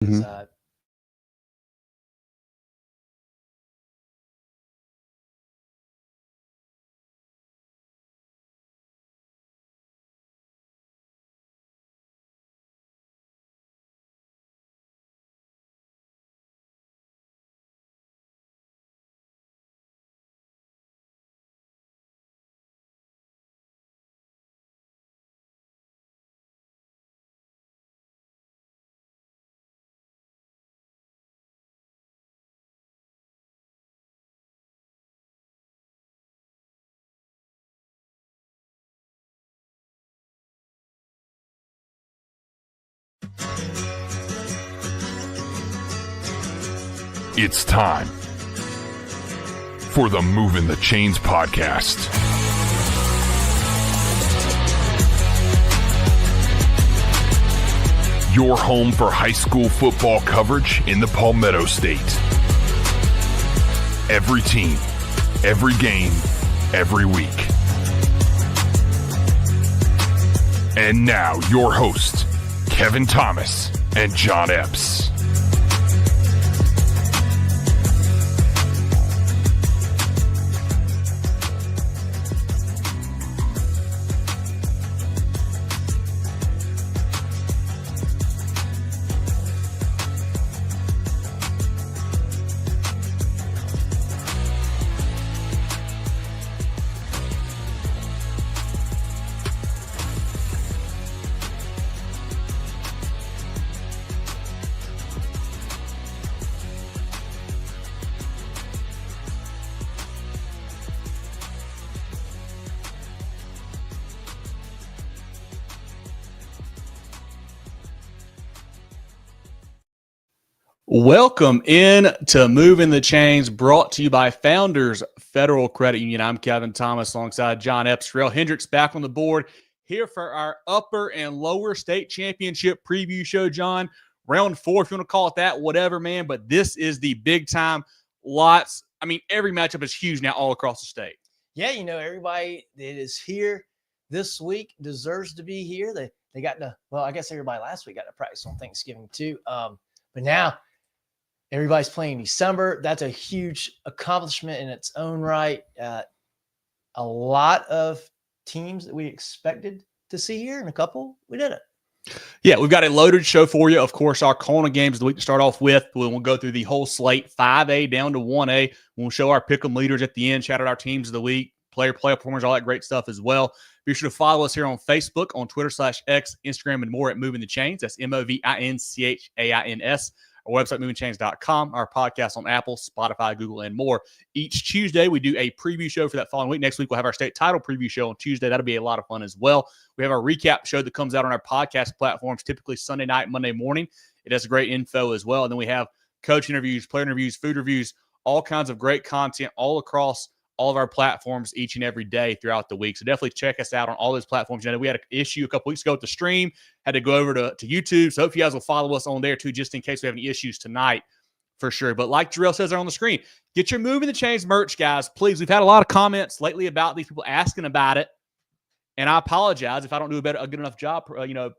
Mm-hmm. It's time for the Movin The Chains podcast. Your home for high school football coverage in the Palmetto State. Every team, every game, every week. And now your hosts, Kevin Thomas and John Epps. Welcome in to Movin The Chains, brought to you by Founders Federal Credit Union. I'm Kevin Thomas alongside John Epps. Jerel, Hendricks back on the board here for our upper and lower state championship preview show, John. Round 4, if you want to call it that, whatever, man. But this is the big time. Every matchup is huge now all across the state. Yeah, everybody that is here this week deserves to be here. They got I guess everybody last week got to practice on Thanksgiving too. But now everybody's playing December. That's a huge accomplishment in its own right. A lot of teams that we expected to see here, and a couple we didn't. Yeah, we've got a loaded show for you. Of course, our CONA games of the week to start off with. We'll go through the whole slate, 5A down to 1A. We'll show our pick'em leaders at the end, shout out our teams of the week, player performers, all that great stuff as well. Be sure to follow us here on Facebook, on Twitter /X, Instagram, and more at Movin The Chains. That's MOVINCHAINS. Our website, movinchains.com, our podcast on Apple, Spotify, Google, and more. Each Tuesday, we do a preview show for that following week. Next week, we'll have our state title preview show on Tuesday. That'll be a lot of fun as well. We have our recap show that comes out on our podcast platforms, typically Sunday night, Monday morning. It has great info as well. And then we have coach interviews, player interviews, food reviews, all kinds of great content all across all of our platforms each and every day throughout the week. So definitely check us out on all those platforms. We had an issue a couple weeks ago with the stream, had to go over to YouTube. So hope you guys will follow us on there too, just in case we have any issues tonight for sure. But like Jerel says there on the screen, get your Movin The Chains merch, guys. Please. We've had a lot of comments lately about these people asking about it. And I apologize if I don't do a good enough job,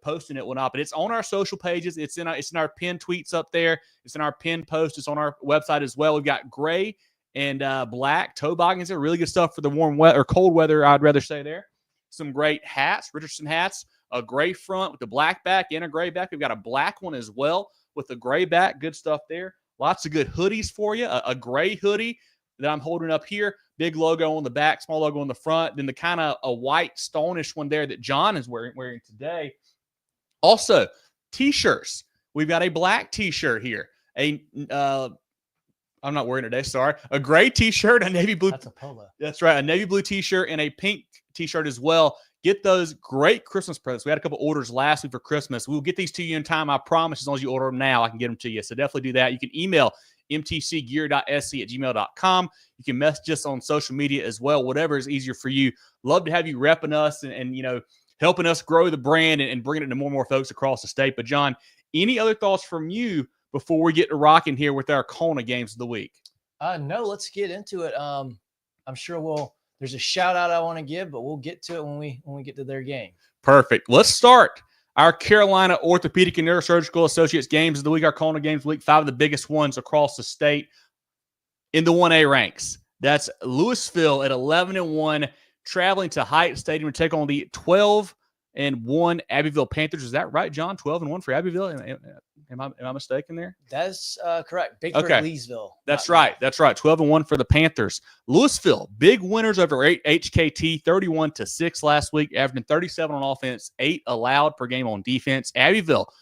posting it or not. But it's on our social pages. It's in our pinned tweets up there. It's in our pinned post. It's on our website as well. We've got gray and black toboggans there. Really good stuff for the warm weather or cold weather, I'd rather say there. Some great hats, Richardson hats, a gray front with a black back and a gray back. We've got a black one as well with a gray back. Good stuff there. Lots of good hoodies for you. A gray hoodie that I'm holding up here. Big logo on the back, small logo on the front. Then the kind of a white stonish one there that John is wearing today. Also, T-shirts. We've got a black T-shirt here. I'm not wearing it today, sorry. A gray T-shirt, a navy blue. That's a polo. That's right, a navy blue T-shirt and a pink T-shirt as well. Get those great Christmas presents. We had a couple orders last week for Christmas. We'll get these to you in time, I promise. As long as you order them now, I can get them to you. So definitely do that. You can email mtcgear.sc@gmail.com. You can message us on social media as well, whatever is easier for you. Love to have you repping us and helping us grow the brand and bringing it to more and more folks across the state. But, John, any other thoughts from you before we get to rocking here with our CONA games of the week? No, let's get into it. I'm sure there's a shout out I want to give, but we'll get to it when we get to their game. Perfect. Let's start. Our Carolina Orthopedic and Neurosurgical Associates games of the week, our CONA games of the week, 5 of the biggest ones across the state in the 1A ranks. That's Lewisville at 11-1, traveling to Hyatt Stadium to take on the 12-1 Abbeville Panthers. Is that right, John? 12-1 for Abbeville? Am I mistaken there? That's correct. Big for Leesville. That's right. 12-1 for the Panthers. Lewisville, big winners over HKT, 31-6 last week, averaging 37 on offense, 8 allowed per game on defense. Abbeville,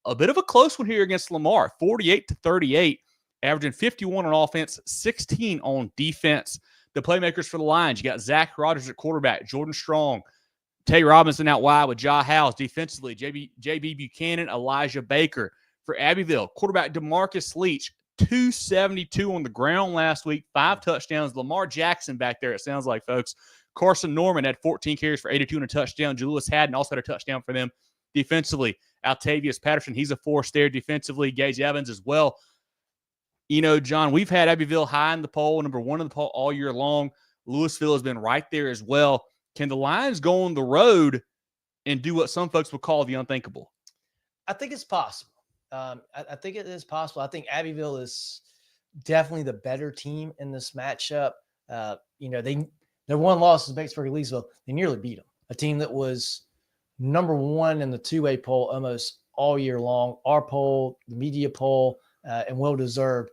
a bit of a close one here against Lamar, 48-38, averaging 51 on offense, 16 on defense. The playmakers for the Lions, you got Zach Rogers at quarterback, Jordan Strong, Tay Robinson out wide with Ja House. Defensively, JB Buchanan, Elijah Baker. For Abbeville, quarterback DeMarcus Leach, 272 on the ground last week, 5 touchdowns. Lamar Jackson back there, it sounds like, folks. Carson Norman had 14 carries for 82 and a touchdown. Julius Haddon also had a touchdown for them. Defensively, Altavius Patterson, he's a force there. Defensively, Gage Evans as well. You know, John, we've had Abbeville high in the poll, number 1 in the poll all year long. Lewisville has been right there as well. Can the Lions go on the road and do what some folks would call the unthinkable? I think it's possible. I think it is possible. I think Abbeville is definitely the better team in this matchup. Their one loss is Batesburg Leesville. They nearly beat them. A team that was number 1 in the 2A poll almost all year long. Our poll, the media poll, and well-deserved.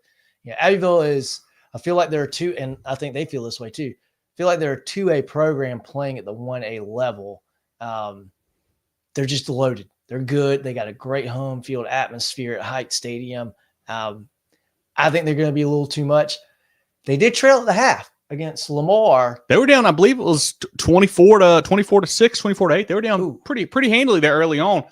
Abbeville is, I feel like there are 2, and I think they feel this way too. I feel like they're a 2A program playing at the 1A level. They're just loaded. They're good. They got a great home field atmosphere at Hyatt Stadium. I think they're going to be a little too much. They did trail at the half against Lamar. They were down, I believe it was 24-6, 24-8. They were down pretty handily there early on.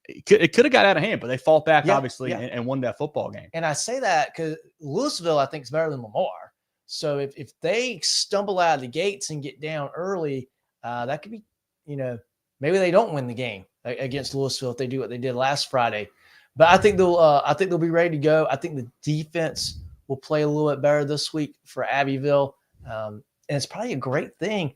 It could have got out of hand, but they fought back, obviously, and won that football game. And I say that because Lewisville, I think, is better than Lamar. So if they stumble out of the gates and get down early, that could be, maybe they don't win the game against Lewisville if they do what they did last Friday. But I think they'll be ready to go. I think the defense will play a little bit better this week for Abbeville. And it's probably a great thing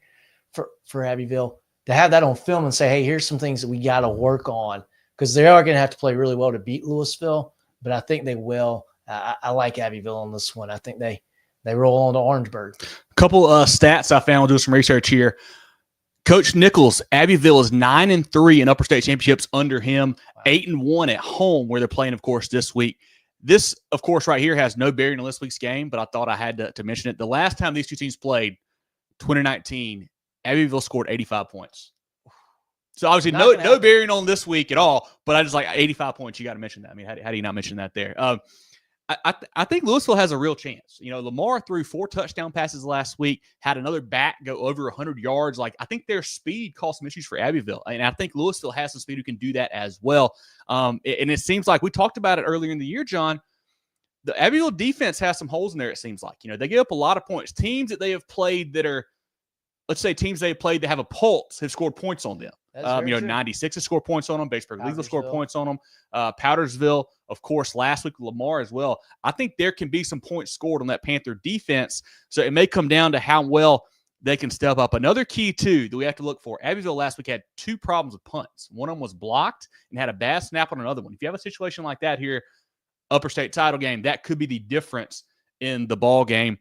for Abbeville to have that on film and say, hey, here's some things that we got to work on, because they are going to have to play really well to beat Lewisville. But I think they will. I like Abbeville on this one. I think they roll on to Orangeburg. A couple stats I found doing some research here. Coach Nichols, Abbeville is 9-3 in upper state championships under him, 8-1 at home, where they're playing, of course, this week. This, of course, right here has no bearing on this week's game, but I thought I had to mention it. The last time these two teams played, 2019, Abbeville scored 85 points. So obviously no bearing on this week at all, but I just like 85 points. You got to mention that. I mean, how do you not mention that there? I think Lewisville has a real chance. Lamar threw 4 touchdown passes last week, had another back go over 100 yards. Like, I think their speed caused some issues for Abbeville, and I think Lewisville has some speed who can do that as well. And it seems like we talked about it earlier in the year, John. The Abbeville defense has some holes in there, it seems like. They give up a lot of points. Teams that they have played that are, let's say teams they have played that have a pulse have scored points on them. 96 has scored points on them. Batesburg Leesville scored points on them. Powdersville, of course, last week, Lamar as well. I think there can be some points scored on that Panther defense. So it may come down to how well they can step up. Another key, too, that we have to look for. Abbeville last week had 2 problems with punts. One of them was blocked and had a bad snap on another one. If you have a situation like that here, upper state title game, that could be the difference in the ball game.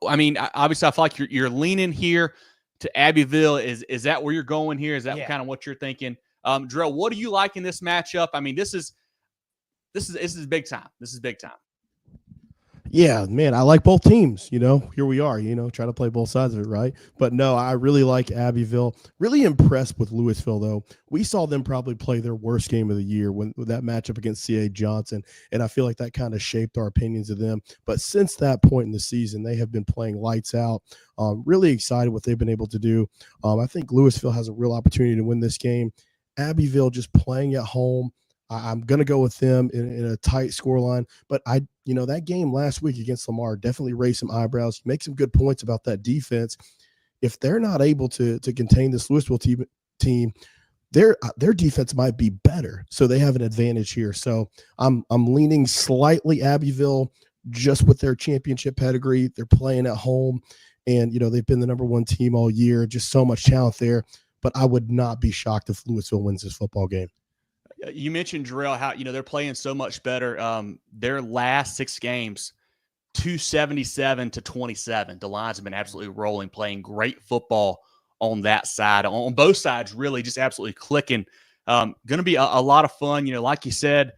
I mean, obviously, I feel like you're leaning here to Abbeville. Is that where you're going here? Is that kind of what you're thinking? Jerel, what do you like in this matchup? I mean, this is big time. This is big time. Yeah, man, I like both teams. Here we are, trying to play both sides of it, right? But no, I really like Abbeville. Really impressed with Lewisville, though. We saw them probably play their worst game of the year with that matchup against C.A. Johnson, and I feel like that kind of shaped our opinions of them. But since that point in the season, they have been playing lights out. Really excited what they've been able to do. I think Lewisville has a real opportunity to win this game. Abbeville just playing at home. I'm going to go with them in a tight scoreline, but that game last week against Lamar definitely raised some eyebrows. Make some good points about that defense. If they're not able to contain this Lewisville team, their defense might be better, so they have an advantage here. So I'm leaning slightly Abbeville just with their championship pedigree. They're playing at home, and they've been the number 1 team all year. Just so much talent there. but I would not be shocked if Lewisville wins this football game. You mentioned, Jerel, how they're playing so much better. Their last 6 games, 277-27. The Lions have been absolutely rolling, playing great football on that side. On both sides, really just absolutely clicking. Going to be a lot of fun. Like you said,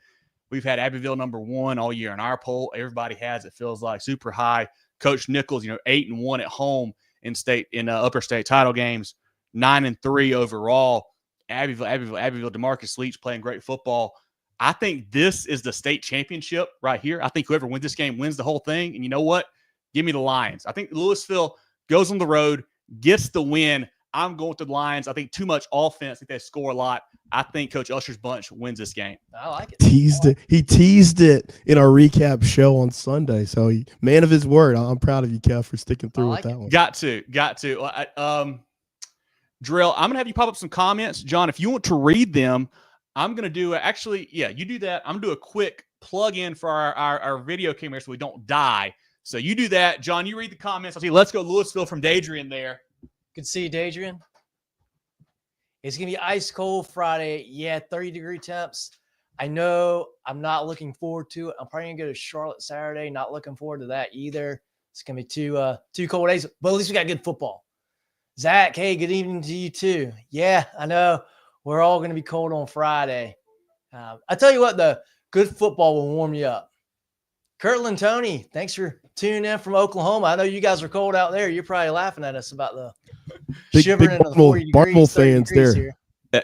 we've had Abbeville #1 all year in our poll. Everybody has, it feels like, super high. Coach Nichols, 8-1 at home in upper state title games, 9-3 overall. Abbeville, DeMarcus Leach playing great football. I think this is the state championship right here. I think whoever wins this game wins the whole thing. And you know what? Give me the Lions. I think Lewisville goes on the road, gets the win. I'm going with the Lions. I think too much offense. I think they score a lot. I think Coach Usher's bunch wins this game. I like it. He teased it in our recap show on Sunday. So man of his word. I'm proud of you, Kev, for sticking through with that one. Got to. Jerel, I'm going to have you pop up some comments. John, if you want to read them, I'm going to do you do that. I'm going to do a quick plug-in for our video camera so we don't die. So you do that. John, you read the comments. I'll see. Let's go Lewisville from Dadrian there. Good to see you, Dadrian. It's going to be ice cold Friday. Yeah, 30-degree temps. I know I'm not looking forward to it. I'm probably going to go to Charlotte Saturday. Not looking forward to that either. It's going to be two cold days, but at least we got good football. Zach, hey, good evening to you too. Yeah, I know we're all going to be cold on Friday. I tell you what, the good football will warm you up. Kirtland Tony, thanks for tuning in from Oklahoma. I know you guys are cold out there. You're probably laughing at us about the shivering in the 40 degrees. Barnwell fans there. Here.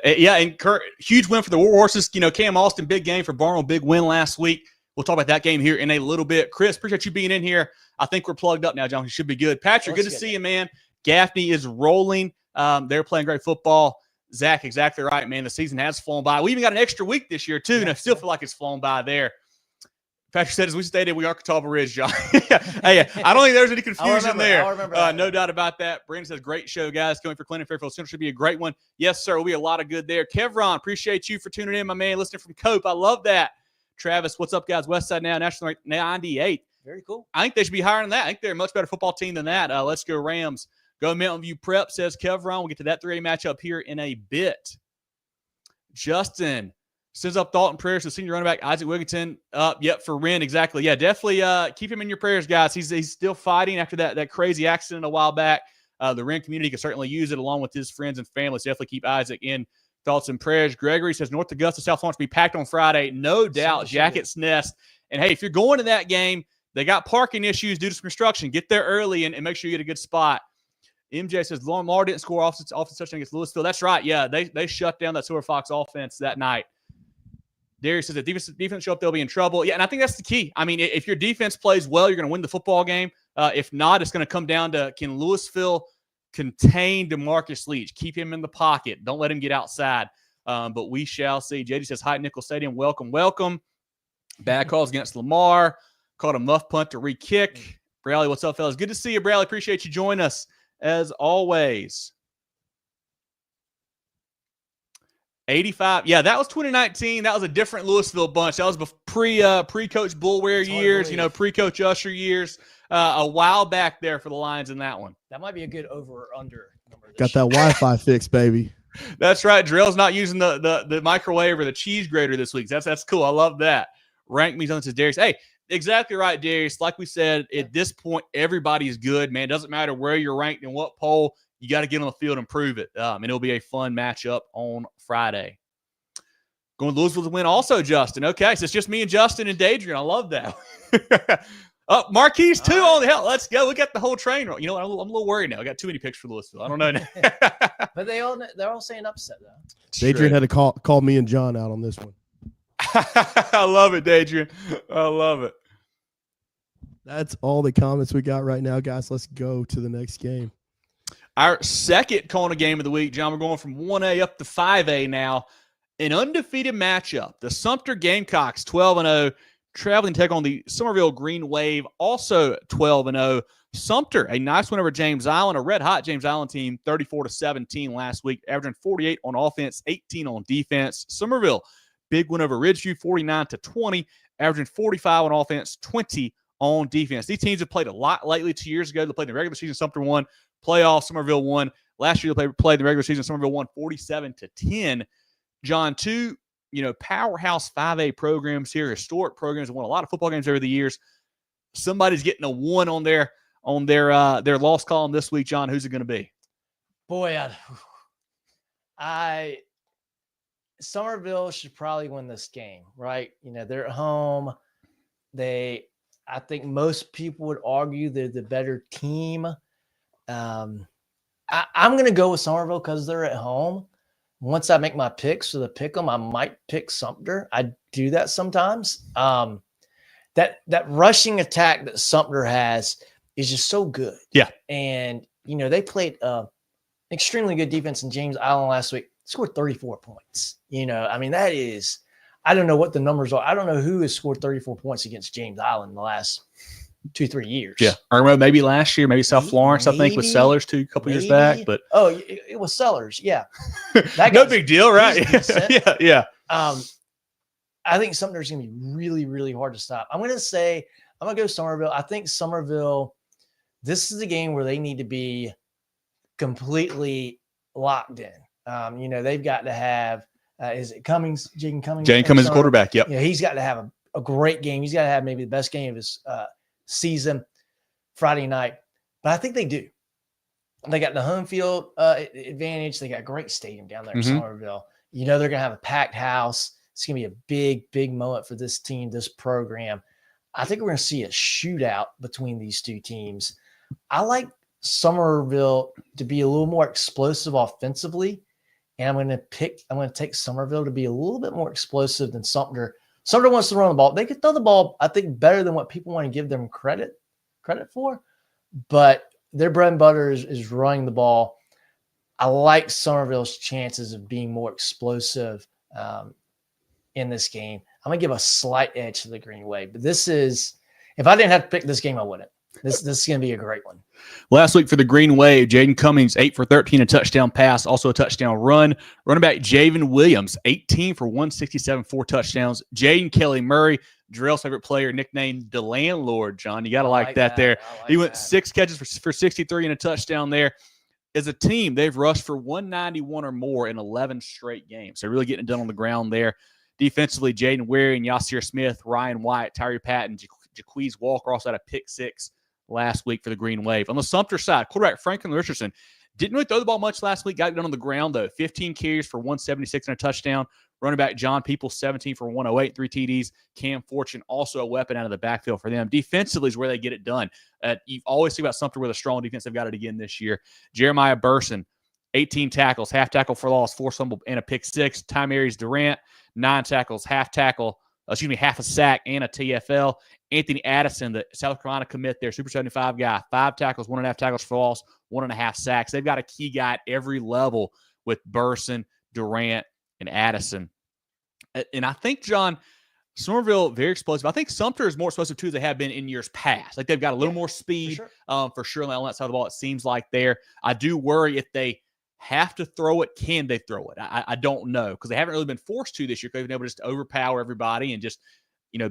And Kurt, huge win for the War Horses. Cam Austin, big game for Barnwell, big win last week. We'll talk about that game here in a little bit. Chris, appreciate you being in here. I think we're plugged up now, John. You should be good. Patrick, good to see you, man. Gaffney is rolling. They're playing great football. Zach, exactly right, man. The season has flown by. We even got an extra week this year, too, and I still feel like it's flown by there. Patrick said, as we stated, we are Catawba Ridge, John. Hey, I don't think there's any confusion there. I remember that. No doubt about that. Brandon says, great show, guys. Coming for Clinton Fairfield Central should be a great one. Yes, sir. Will be a lot of good there. Kevron, appreciate you for tuning in, my man. Listening from Cope. I love that. Travis, what's up, guys? Westside now, national 98. Very cool. I think they should be higher than that. I think they're a much better football team than that. Let's go Rams. Go Mountain View Prep, says Kevron. We'll get to that 3A matchup here in a bit. Justin sends up thought and prayers to senior running back Isaac Wigginton. Yep, for Wren, exactly. Yeah, definitely keep him in your prayers, guys. He's still fighting after that crazy accident a while back. The Wren community can certainly use it along with his friends and family. So definitely keep Isaac in thoughts and prayers. Gregory says North Augusta, South Florence will be packed on Friday. No doubt, Jackets Nest. And, hey, if you're going to that game, they got parking issues due to some construction. Get there early and make sure you get a good spot. MJ says Lamar didn't score off touchdown against Lewisville. That's right. Yeah, they shut down that Silver Fox offense that night. Darius says if defense show up, they'll be in trouble. Yeah, and I think that's the key. I mean, if your defense plays well, you're going to win the football game. If not, it's going to come down to can Lewisville contain DeMarcus Leach, keep him in the pocket, don't let him get outside. But we shall see. JD says hi, Nickel Stadium. Welcome. Bad calls against Lamar. Caught a muff punt to re-kick. Bradley, what's up, fellas? Good to see you, Bradley. Appreciate you joining us. As always, 85. Yeah, that was 2019. That was a different Lewisville bunch. That was pre-Coach Bullware years, pre-Coach Usher years. A while back there for the Lions in that one. That might be a good over or under number. Got that Wi-Fi fix, baby. That's right. Jerel's not using the microwave or the cheese grater this week. That's cool. I love that. Rank me on, says Darius. Hey, exactly right, Darius. Like we said, at this point, everybody's good, man. Doesn't matter where you're ranked in what poll. You got to get on the field and prove it. And it'll be a fun matchup on Friday. Going to Lewisville to win also, Justin. Okay, so it's just me and Justin and Dadrian. I love that. Marquise, too. Oh, the hell. Let's go. We got the whole train. You know what? I'm a little worried now. I got too many picks for Lewisville. I don't know. But they're all saying upset, though. Dadrian had to call me and John out on this one. I love it, Dadrian. I love it. That's all the comments we got right now, guys. Let's go to the next game. Our second CONA game of the week, John. We're going from 1A up to 5A now. An undefeated matchup. The Sumter Gamecocks, 12-0, traveling to take on the Summerville Green Wave, also 12-0. Sumter, a nice win over James Island, a red-hot James Island team, 34-17 last week, averaging 48 on offense, 18 on defense. Summerville, big win over Ridgeview, 49-20, averaging 45 on offense, 20 on defense. These teams have played a lot lately. 2 years ago, they played in the regular season. Sumter won. Playoff, Summerville won. Last year, they played the regular season. Summerville won 47-10. John, two, powerhouse 5A programs here, historic programs, won a lot of football games over the years. Somebody's getting a 1 on their loss column this week. John, who's it going to be? Boy, Summerville should probably win this game, right? They're at home. I think most people would argue they're the better team. I'm going to go with Summerville because they're at home. Once I make my picks for the pick 'em, I might pick Sumter. I do that sometimes. That rushing attack that Sumter has is just so good. Yeah. And, they played extremely good defense in James Island last week. Scored 34 points. That is, I don't know what the numbers are. I don't know who has scored 34 points against James Island in the last 2-3 years. Yeah. Irmo maybe last year, maybe South Florence, I think, with Sellers a couple years back. But it was Sellers. Yeah. No big deal, right? Yeah. I think Sumter's going to be really, really hard to stop. I'm going to go Summerville. I think Summerville, this is the game where they need to be completely locked in. They've got to have, is it Cummings? Jaden Cummings? Jaden Cummings, quarterback. Yep. He's got to have a great game. He's got to have maybe the best game of his season Friday night. But I think they do. They got the home field advantage. They got a great stadium down there in Summerville. They're going to have a packed house. It's going to be a big, big moment for this team, this program. I think we're going to see a shootout between these two teams. I like Summerville to be a little more explosive offensively. And I'm going to take Summerville to be a little bit more explosive than Sumter. Sumter wants to run the ball. They could throw the ball, I think, better than what people want to give them credit for. But their bread and butter is running the ball. I like Summerville's chances of being more explosive in this game. I'm going to give a slight edge to the Green Wave. But this is, if I didn't have to pick this game, I wouldn't. This is going to be a great one. Last week for the Green Wave, Jaden Cummings, 8 for 13, a touchdown pass, also a touchdown run. Running back Javen Williams, 18 for 167, 4 touchdowns. Jaden Kelly Murray, Jerel's favorite player, nicknamed the Landlord, John. You got to like that there. He went 6 catches for 63 and a touchdown there. As a team, they've rushed for 191 or more in 11 straight games. They're really getting it done on the ground there. Defensively, Jaden Weary and Yasir Smith, Ryan White, Tyree Patton, Jaquez Walker also had a pick 6 last week for the Green Wave. On the Sumter side, quarterback Franklin Richardson didn't really throw the ball much last week. Got it done on the ground, though. 15 carries for 176 and a touchdown. Running back John Peoples, 17 for 108, 3 TDs. Cam Fortune, also a weapon out of the backfield for them. Defensively is where they get it done. You always see about Sumter with a strong defense. They've got it again this year. Jeremiah Burson, 18 tackles, half tackle for loss, 4 fumble, and a pick 6. Ty Aries Durant, 9 tackles, half a sack, and a TFL. Anthony Addison, the South Carolina commit there, Super 75 guy, 5 tackles, 1.5 tackles for loss, 1.5 sacks. They've got a key guy at every level with Burson, Durant, and Addison. And I think, John, Summerville, very explosive. I think Sumter is more explosive, too, as they have been in years past. Like, they've got a little more speed for sure on that side of the ball, it seems like there. I do worry if they have to throw it, can they throw it? I don't know, because they haven't really been forced to this year. They've been able to just overpower everybody and just,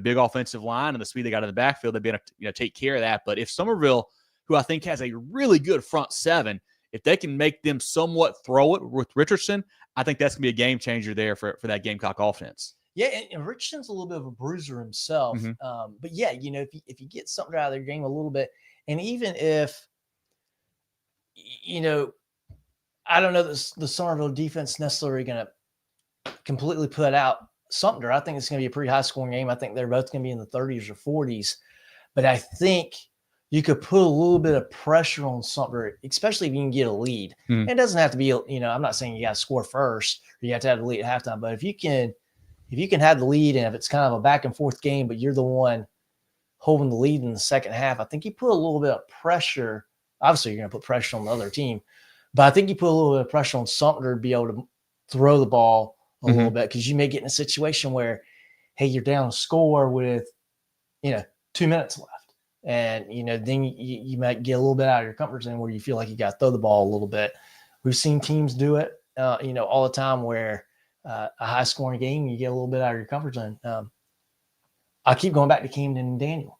big offensive line and the speed they got in the backfield, they've been able to, take care of that. But if Summerville, who I think has a really good front 7, if they can make them somewhat throw it with Richardson, I think that's going to be a game changer there for that Gamecock offense. Yeah, and Richardson's a little bit of a bruiser himself. But yeah, if you get something out of their game a little bit, and even if, I don't know that the Summerville defense necessarily going to completely put out Sumter. I think it's going to be a pretty high scoring game. I think they're both going to be in the 30s or 40s. But I think you could put a little bit of pressure on Sumter, especially if you can get a lead. It doesn't have to be, I'm not saying you got to score first or you have to have the lead at halftime, but if you can have the lead and if it's kind of a back and forth game, but you're the one holding the lead in the second half, I think you put a little bit of pressure. Obviously, you're going to put pressure on the other team, but I think you put a little bit of pressure on Sumter to be able to throw the ball a little bit, because you may get in a situation where, hey, you're down a score with, 2 minutes left. And, then you might get a little bit out of your comfort zone where you feel like you got to throw the ball a little bit. We've seen teams do it, all the time where a high scoring game, you get a little bit out of your comfort zone. I keep going back to Camden and Daniel.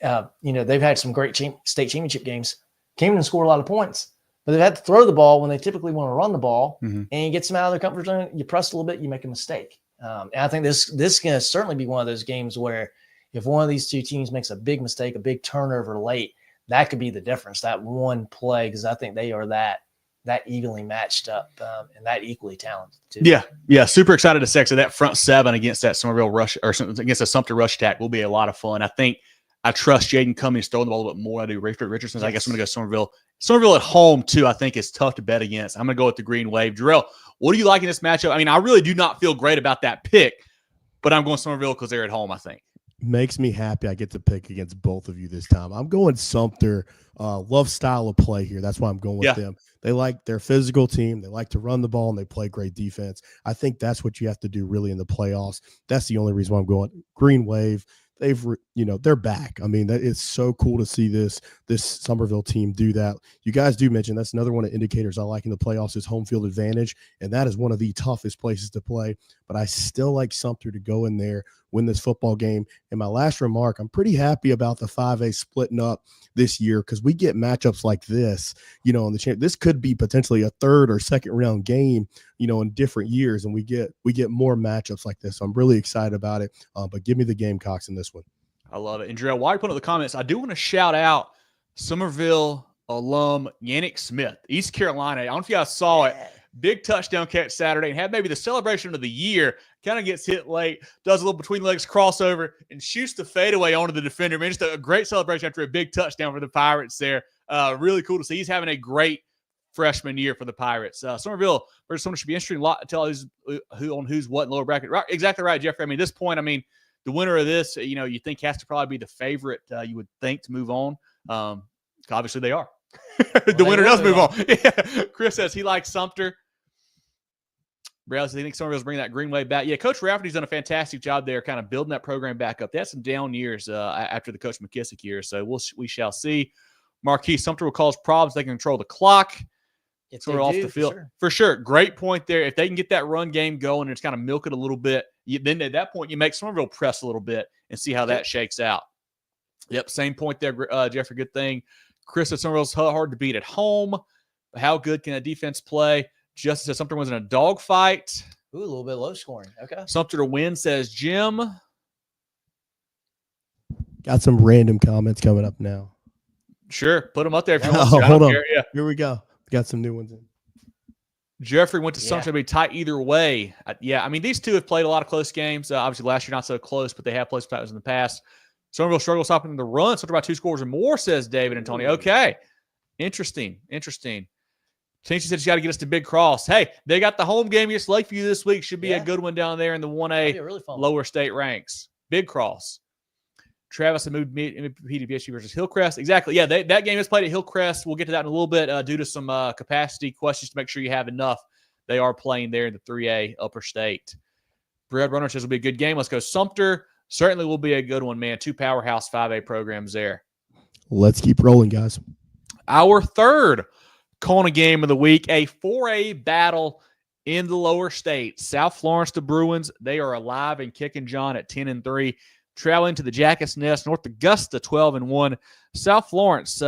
They've had some great state championship games. Camden scored a lot of points, but they've had to throw the ball when they typically want to run the ball, Mhm. and you get them out of their comfort zone. You press a little bit, you make a mistake. And I think this is going to certainly be one of those games where if one of these two teams makes a big mistake, a big turnover late, that could be the difference, that one play, because I think they are that evenly matched up and that equally talented too. Yeah. Super excited to see. So that front seven against that Summerville rush or against the Sumter rush attack will be a lot of fun. I think I trust Jaden Cummings throwing the ball a little bit more. I do Richardson. Yes. I guess I'm going to go Summerville. Summerville at home too, I think is tough to bet against. I'm going to go with the Green Wave. Jerel, what do you like in this matchup? I mean, I really do not feel great about that pick, but I'm going Summerville because they're at home, I think. Makes me happy I get to pick against both of you this time. I'm going Sumter. Love style of play here. That's why I'm going with them. They like their physical team. They like to run the ball, and they play great defense. I think that's what you have to do really in the playoffs. That's the only reason why I'm going Green Wave. They're back. I mean, that is so cool to see this Summerville team do that. You guys do mention that's another one of the indicators I like in the playoffs is home field advantage, and that is one of the toughest places to play. But I still like Sumter to go in there, win this football game. And my last remark, I'm pretty happy about the 5A splitting up this year because we get matchups like this, in the this could be potentially a third or second round game, in different years, and we get more matchups like this. So I'm really excited about it. But give me the Gamecocks in this one. I love it. And Jerel, while you're putting up the comments, I do want to shout out Summerville alum Yannick Smith, East Carolina. I don't know if you guys saw it. Big touchdown catch Saturday and had maybe the celebration of the year. Kind of gets hit late, does a little between legs crossover, and shoots the fadeaway onto the defender. Man, just a great celebration after a big touchdown for the Pirates there. Really cool to see. He's having a great freshman year for the Pirates. Summerville versus Sumter should be interesting. A lot to tell who's what in lower bracket. Right, exactly right, Jeffrey. I mean, at this point, the winner of this, you think has to probably be the favorite. You would think to move on. Obviously, they are. The winner does move on. Yeah. Chris says he likes Sumter. Brad says he thinks Summerville's bringing that Green Wave back. Yeah, Coach Rafferty's done a fantastic job there, kind of building that program back up. They had some down years after the Coach McKissick year, so we shall see. Marquis, Sumter will cause problems. They can control the clock. It's sort of off the field. For sure. Great point there. If they can get that run game going and just kind of milk it a little bit, then at that point you make Summerville press a little bit and see how that shakes out. Yep, same point there, Jeffrey. Good thing. Chris said Summerville's hard to beat at home. How good can a defense play? Justin says Sumter was in a dogfight. Ooh, a little bit low scoring. Okay. Sumter to win, says Jim. Got some random comments coming up now. Sure. Put them up there if you want to. Hold on. Yeah. Here we go. Got some new ones in. Jeffrey went to Sumter to be tight either way. These two have played a lot of close games. Obviously, last year not so close, but they have played titles in the past. Summerville struggles stopping the run. Sumter by 2 scores or more, says David and Tony. Okay. Interesting. Tinky said she's got to get us to Big Cross. Hey, they got the home game against Lakeview this week. Should be a good one down there in the 1A really lower state ranks. Big Cross. Travis had moved MVP to BSU versus Hillcrest. Exactly. Yeah, that game is played at Hillcrest. We'll get to that in a little bit due to some capacity questions to make sure you have enough. They are playing there in the 3A upper state. Brad Runner says it'll be a good game. Let's go Sumter. Certainly will be a good one, man. 2 powerhouse 5A programs there. Let's keep rolling, guys. Our third CONA game of the week, a 4A battle in the lower state. South Florence, the Bruins, they are alive and kicking, John, at 10-3. Traveling to the Jackass Nest, North Augusta, 12-1. South Florence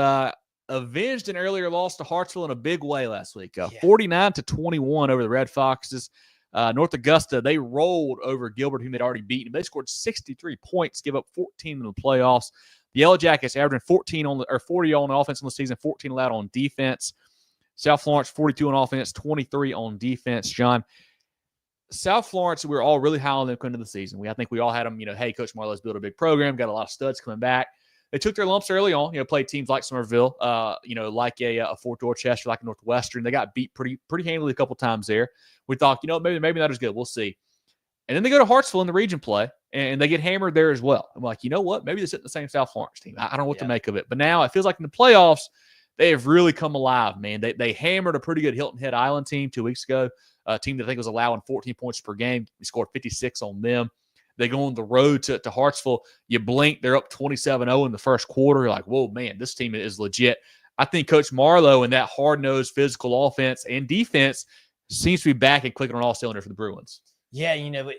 avenged an earlier loss to Hartsville in a big way last week, 49-21 over the Red Foxes. North Augusta, they rolled over Gilbert, whom they'd already beaten. They scored 63 points, give up 14 in the playoffs. The Yellow Jackets averaging 40 on offense in the season, 14 allowed on defense. South Florence, 42 on offense, 23 on defense, John. South Florence, we were all really high on them coming into the season. I think we all had them, hey, Coach Marlowe's built a big program, got a lot of studs coming back. They took their lumps early on, played teams like Summerville, like a Fort Dorchester, like a Northwestern. They got beat pretty handily a couple times there. We thought, maybe not as good. We'll see. And then they go to Hartsville in the region play, and they get hammered there as well. I'm like, you know what? Maybe this isn't the same South Florence team. I don't know what to make of it. But now it feels like in the playoffs, they have really come alive, man. They hammered a pretty good Hilton Head Island team 2 weeks ago, a team that I think was allowing 14 points per game. We scored 56 on them. They go on the road to Hartsville. You blink, they're up 27-0 in the first quarter. You're like, whoa, man, this team is legit. I think Coach Marlowe and that hard-nosed physical offense and defense seems to be back and clicking on all cylinders for the Bruins. Yeah,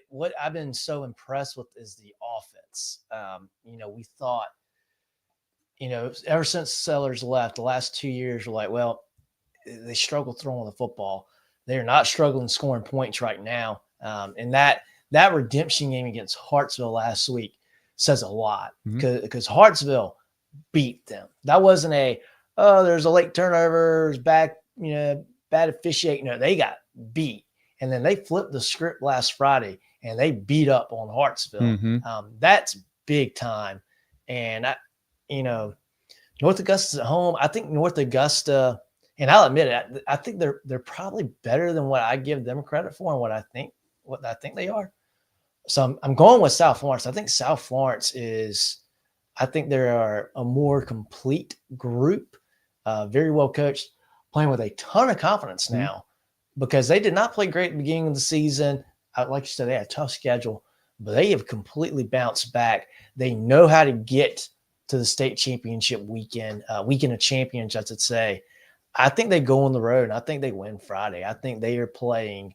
what I've been so impressed with is the offense. We thought, ever since Sellers left, the last 2 years, we're like, well, they struggle throwing the football. They're not struggling scoring points right now. And that redemption game against Hartsville last week says a lot because Hartsville beat them. That wasn't there's a late turnovers, bad officiating. No, they got beat. And then they flipped the script last Friday and they beat up on Hartsville. That's big time. And North Augusta's at home. I think North Augusta, and I'll admit it, I think they're probably better than what I give them credit for and what I think they are. So I'm going with South Florence. I think South Florence I think they are a more complete group, very well coached, playing with a ton of confidence now because they did not play great at the beginning of the season. Like you said, they had a tough schedule, but they have completely bounced back. They know how to get to the state championship weekend of champions, I should say. I think they go on the road, and I think they win Friday. I think they are playing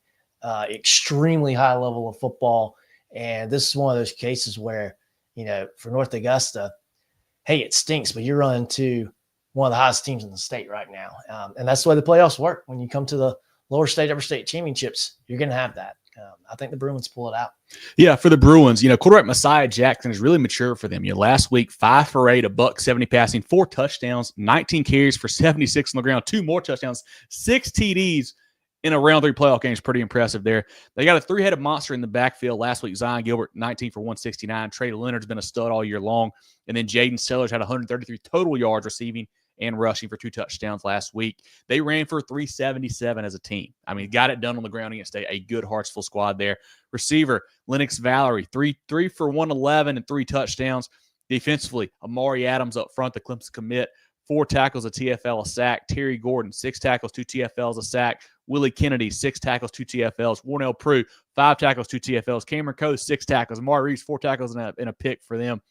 extremely high level of football, and this is one of those cases where, for North Augusta, hey, it stinks, but you're running to one of the hottest teams in the state right now, and that's the way the playoffs work. When you come to the lower state, upper state championships, you're going to have that. I think the Bruins pull it out. Yeah, for the Bruins, quarterback Messiah Jackson is really mature for them. Last week, 5 for 8, $170 passing, 4 touchdowns, 19 carries for 76 on the ground, 2 more touchdowns, 6 TDs in a round 3 playoff game is pretty impressive there. They got a 3-headed monster in the backfield. Last week, Zion Gilbert, 19 for 169. Trey Leonard's been a stud all year long. And then Jaden Sellers had 133 total yards receiving and rushing for 2 touchdowns last week. They ran for 377 as a team. Got it done on the ground against a good Hartsville squad there. Receiver, Lennox Valerie, 3 for 111 and 3 touchdowns. Defensively, Amari Adams up front, the Clemson commit, 4 tackles, a TFL, a sack. Terry Gordon, 6 tackles, 2 TFLs, a sack. Willie Kennedy, 6 tackles, 2 TFLs. Warnell Prue, 5 tackles, 2 TFLs. Cameron Coe, 6 tackles. Amari Reeves, 4 tackles and a pick for them.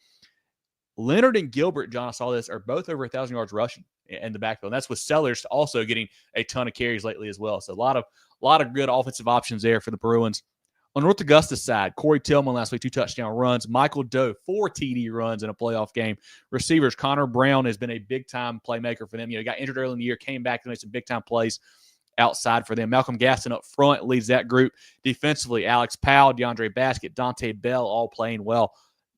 Leonard and Gilbert, John, I saw this, are both over 1,000 yards rushing in the backfield. And that's with Sellers also getting a ton of carries lately as well. So a lot of good offensive options there for the Bruins. On North Augusta's side, Corey Tillman last week, 2 touchdown runs. Michael Doe, 4 TD runs in a playoff game. Receivers, Connor Brown has been a big-time playmaker for them. He got injured early in the year, came back and made some big-time plays outside for them. Malcolm Gaston up front leads that group. Defensively, Alex Powell, DeAndre Baskett, Dante Bell all playing well.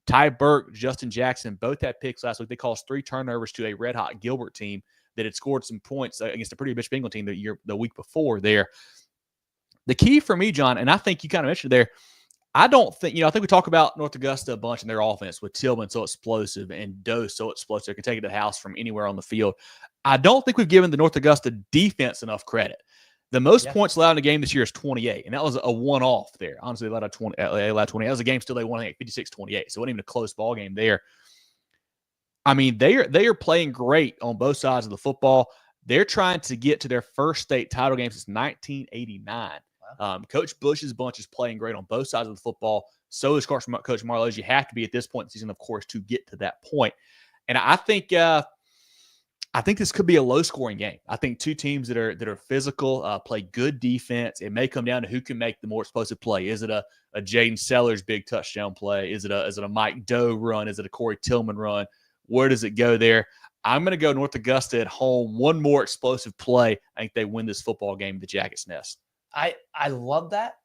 Ty Burke, Justin Jackson, both had picks last week. They caused 3 turnovers to a red-hot Gilbert team that had scored some points against a pretty Bishop England team the week before there. The key for me, John, and I think you kind of mentioned there, I think we talk about North Augusta a bunch in their offense with Tillman so explosive and Doe so explosive. They can take it to the house from anywhere on the field. I don't think we've given the North Augusta defense enough credit. The most points allowed in the game this year is 28, and that was a one-off there. Honestly, they allowed 20. That was a game still they won, I think, 56-28, so it wasn't even a close ball game there. They are playing great on both sides of the football. They're trying to get to their first state title game since 1989. Wow. Coach Bush's bunch is playing great on both sides of the football. So is Coach Marlowe's. You have to be at this point in the season, of course, to get to that point. And I think this could be a low-scoring game. I think 2 teams that are physical, play good defense. It may come down to who can make the more explosive play. Is it a Jaden Sellers big touchdown play? Is it a Mike Doe run? Is it a Corey Tillman run? Where does it go there? I'm going to go North Augusta at home. One more explosive play. I think they win this football game at the Jackets' Nest. I love that.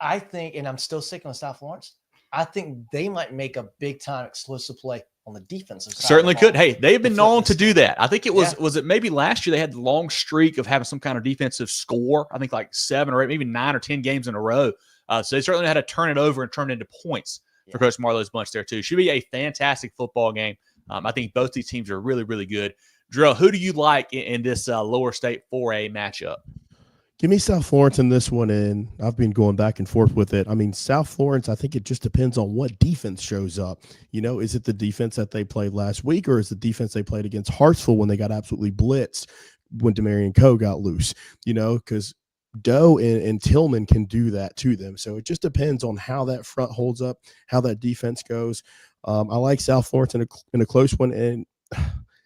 I think, and I'm still sticking with South Florence, I think they might make a big-time explosive play on the defensive side. Certainly could. Hey, they've been known to do that. I think it was it maybe last year they had the long streak of having some kind of defensive score. I think like 7 or 8, maybe 9 or 10 games in a row. So they certainly had to turn it over and turn it into points for Coach Marlowe's bunch there too. Should be a fantastic football game. I think both these teams are really, really good. Jerel, who do you like in this lower state 4A matchup? Give me South Florence in this one, and I've been going back and forth with it. South Florence, I think it just depends on what defense shows up. Is it the defense that they played last week, or is the defense they played against Hartsville when they got absolutely blitzed when Demarion Coe got loose? Because Doe and Tillman can do that to them. So it just depends on how that front holds up, how that defense goes. I like South Florence in a close one, and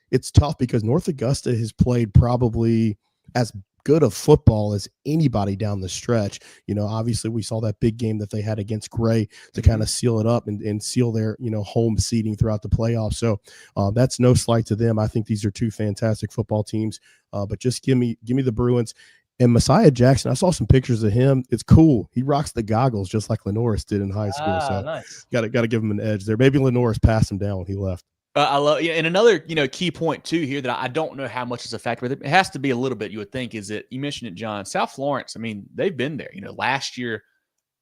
it's tough because North Augusta has played probably as good of football as anybody down the stretch. Obviously we saw that big game that they had against Gray to kind of seal it up and seal their, home seeding throughout the playoffs. So that's no slight to them. I think these are two fantastic football teams. But just give me the Bruins. And Messiah Jackson, I saw some pictures of him. It's cool. He rocks the goggles just like Lenoris did in high school. So nice. Got to give him an edge there. Maybe Lenoris passed him down when he left. I love, and another, key point too here that I don't know how much is a factor, but it has to be a little bit, you would think, is that you mentioned it, John. South Florence, I mean, they've been there. Last year,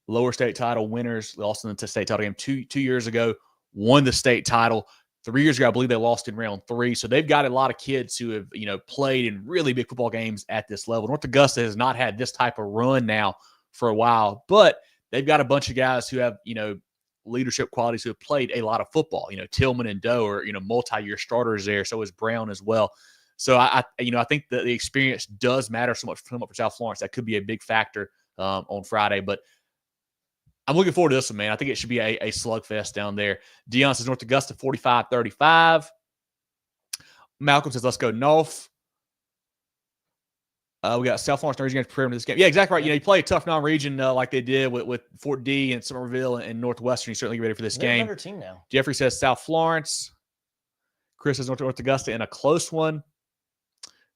lower state title winners, lost in the state title game 2 years ago, won the state title. 3 years ago, I believe they lost in round 3. So they've got a lot of kids who have, played in really big football games at this level. North Augusta has not had this type of run now for a while, but they've got a bunch of guys who have, leadership qualities who have played a lot of football. Tillman and Doe are, multi-year starters there. So is Brown as well. So I think that the experience does matter so much for South Florence. That could be a big factor on Friday, but I'm looking forward to this one, man. I think it should be a slugfest down there. Dion says North Augusta 45-35. Malcolm says, let's go North. We got South Florence Northern preparing for this game. Yeah, exactly right. You play a tough non-region like they did with Fort D and Summerville and Northwestern. You certainly get ready for this game. Better team now. Jeffrey says South Florence. Chris says North Augusta in a close one.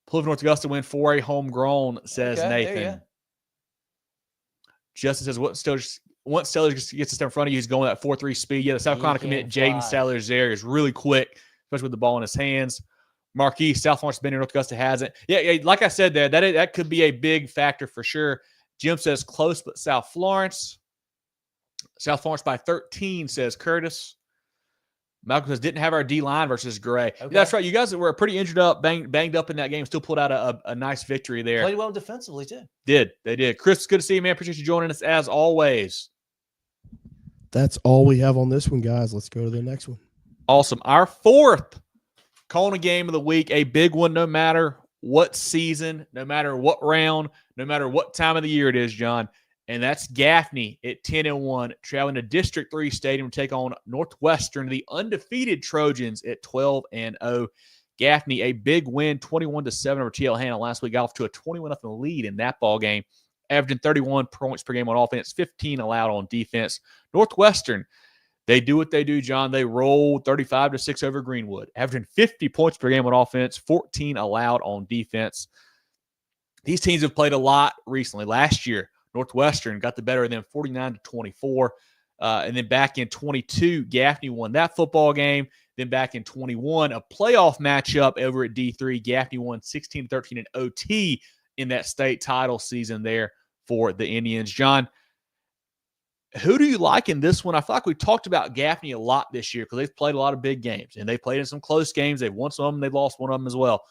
Pull North Augusta win for a homegrown, says Nathan. Justin says once Sellers gets to step in front of you, he's going at 4.3 speed. Yeah, the South Carolina commit Jaden Sellers there is really quick, especially with the ball in his hands. Marquis, South Florence been in, North Augusta hasn't. Yeah, like I said there, that could be a big factor for sure. Jim says close, but South Florence. South Florence by 13, says Curtis. Malcolm says didn't have our D-line versus Gray. Okay. Yeah, that's right. You guys were pretty injured up, banged up in that game, still pulled out a nice victory there. Played well defensively, too. They did. Chris, it's good to see you, man. Appreciate you joining us as always. That's all we have on this one, guys. Let's go to the next one. Awesome. Our fourth CONA game of the week, a big one no matter what season, no matter what round, no matter what time of the year it is, John. And that's Gaffney at 10-1, traveling to District 3 Stadium to take on Northwestern, the undefeated Trojans at 12-0. Gaffney, a big win, 21-7 over TL Hanna last week, got off to a 21-0 lead in that ball game, averaging 31 points per game on offense, 15 allowed on defense. Northwestern, they do what they do, John. They rolled 35-6 over Greenwood, averaging 50 points per game on offense, 14 allowed on defense. These teams have played a lot recently. Last year, Northwestern got the better of them 49-24. And then back in 22, Gaffney won that football game. Then back in 21, a playoff matchup over at D3. Gaffney won 16-13 in OT in that state title season there for the Indians. John, who do you like in this one? I feel like we talked about Gaffney a lot this year because they've played a lot of big games, and they've played in some close games. They've won some of them. They've lost one of them as well.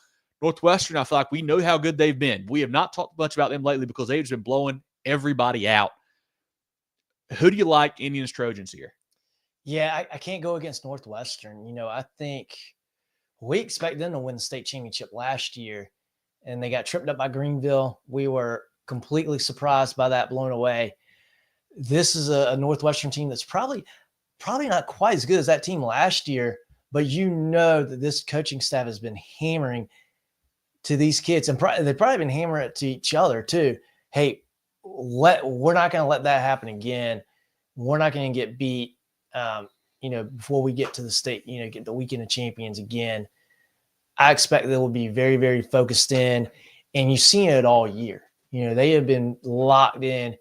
Northwestern, I feel like we know how good they've been. We have not talked much about them lately because they've just been blowing everybody out. Who do you like, Indians, Trojans here? Yeah, I can't go against Northwestern. I think we expect them to win the state championship last year, and they got tripped up by Greenville. We were completely surprised by that, blown away. This is a Northwestern team that's probably not quite as good as that team last year, but that this coaching staff has been hammering to these kids, and they've probably been hammering it to each other too. Hey, we're not going to let that happen again. We're not going to get beat, before we get to the state, get the weekend of champions again. I expect they will be very, very focused in, and you've seen it all year. They have been locked in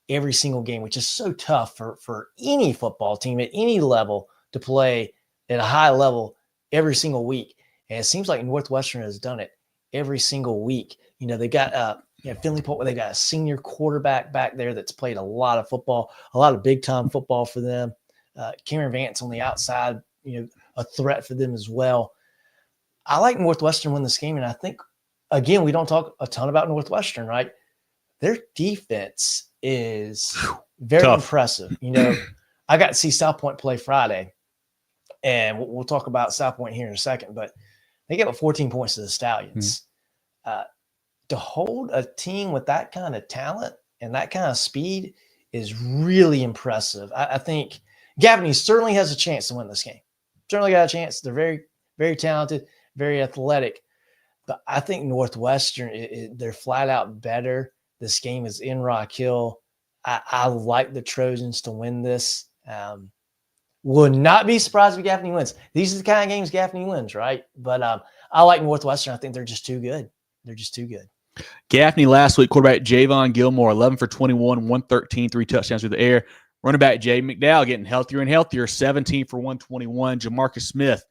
every single game, which is so tough for any football team at any level to play at a high level every single week. And it seems like Northwestern has done it every single week. They got Finley Pointe, where they got a senior quarterback back there that's played a lot of football, a lot of big time football for them. Cameron Vance on the outside, a threat for them as well. I like Northwestern win this game. And I think, again, we don't talk a ton about Northwestern, right? Their defense is very tough. Impressive. I got to see South Pointe play Friday, and we'll talk about South Pointe here in a second, but they gave up 14 points to the Stallions. To hold a team with that kind of talent and that kind of speed is really impressive. I think Gaffney certainly has a chance to win this game. Certainly got a chance. They're very, very talented, very athletic. But I think Northwestern, they're flat out better. This game is in Rock Hill. I like the Trojans to win this. Would not be surprised if Gaffney wins. These are the kind of games Gaffney wins, right? But I like Northwestern. I think they're just too good. They're just too good. Gaffney last week, quarterback Javon Gilmore, 11 for 21, 113, 3 touchdowns through the air. Running back Jay McDowell getting healthier and healthier, 17 for 121. Jamarcus Smith,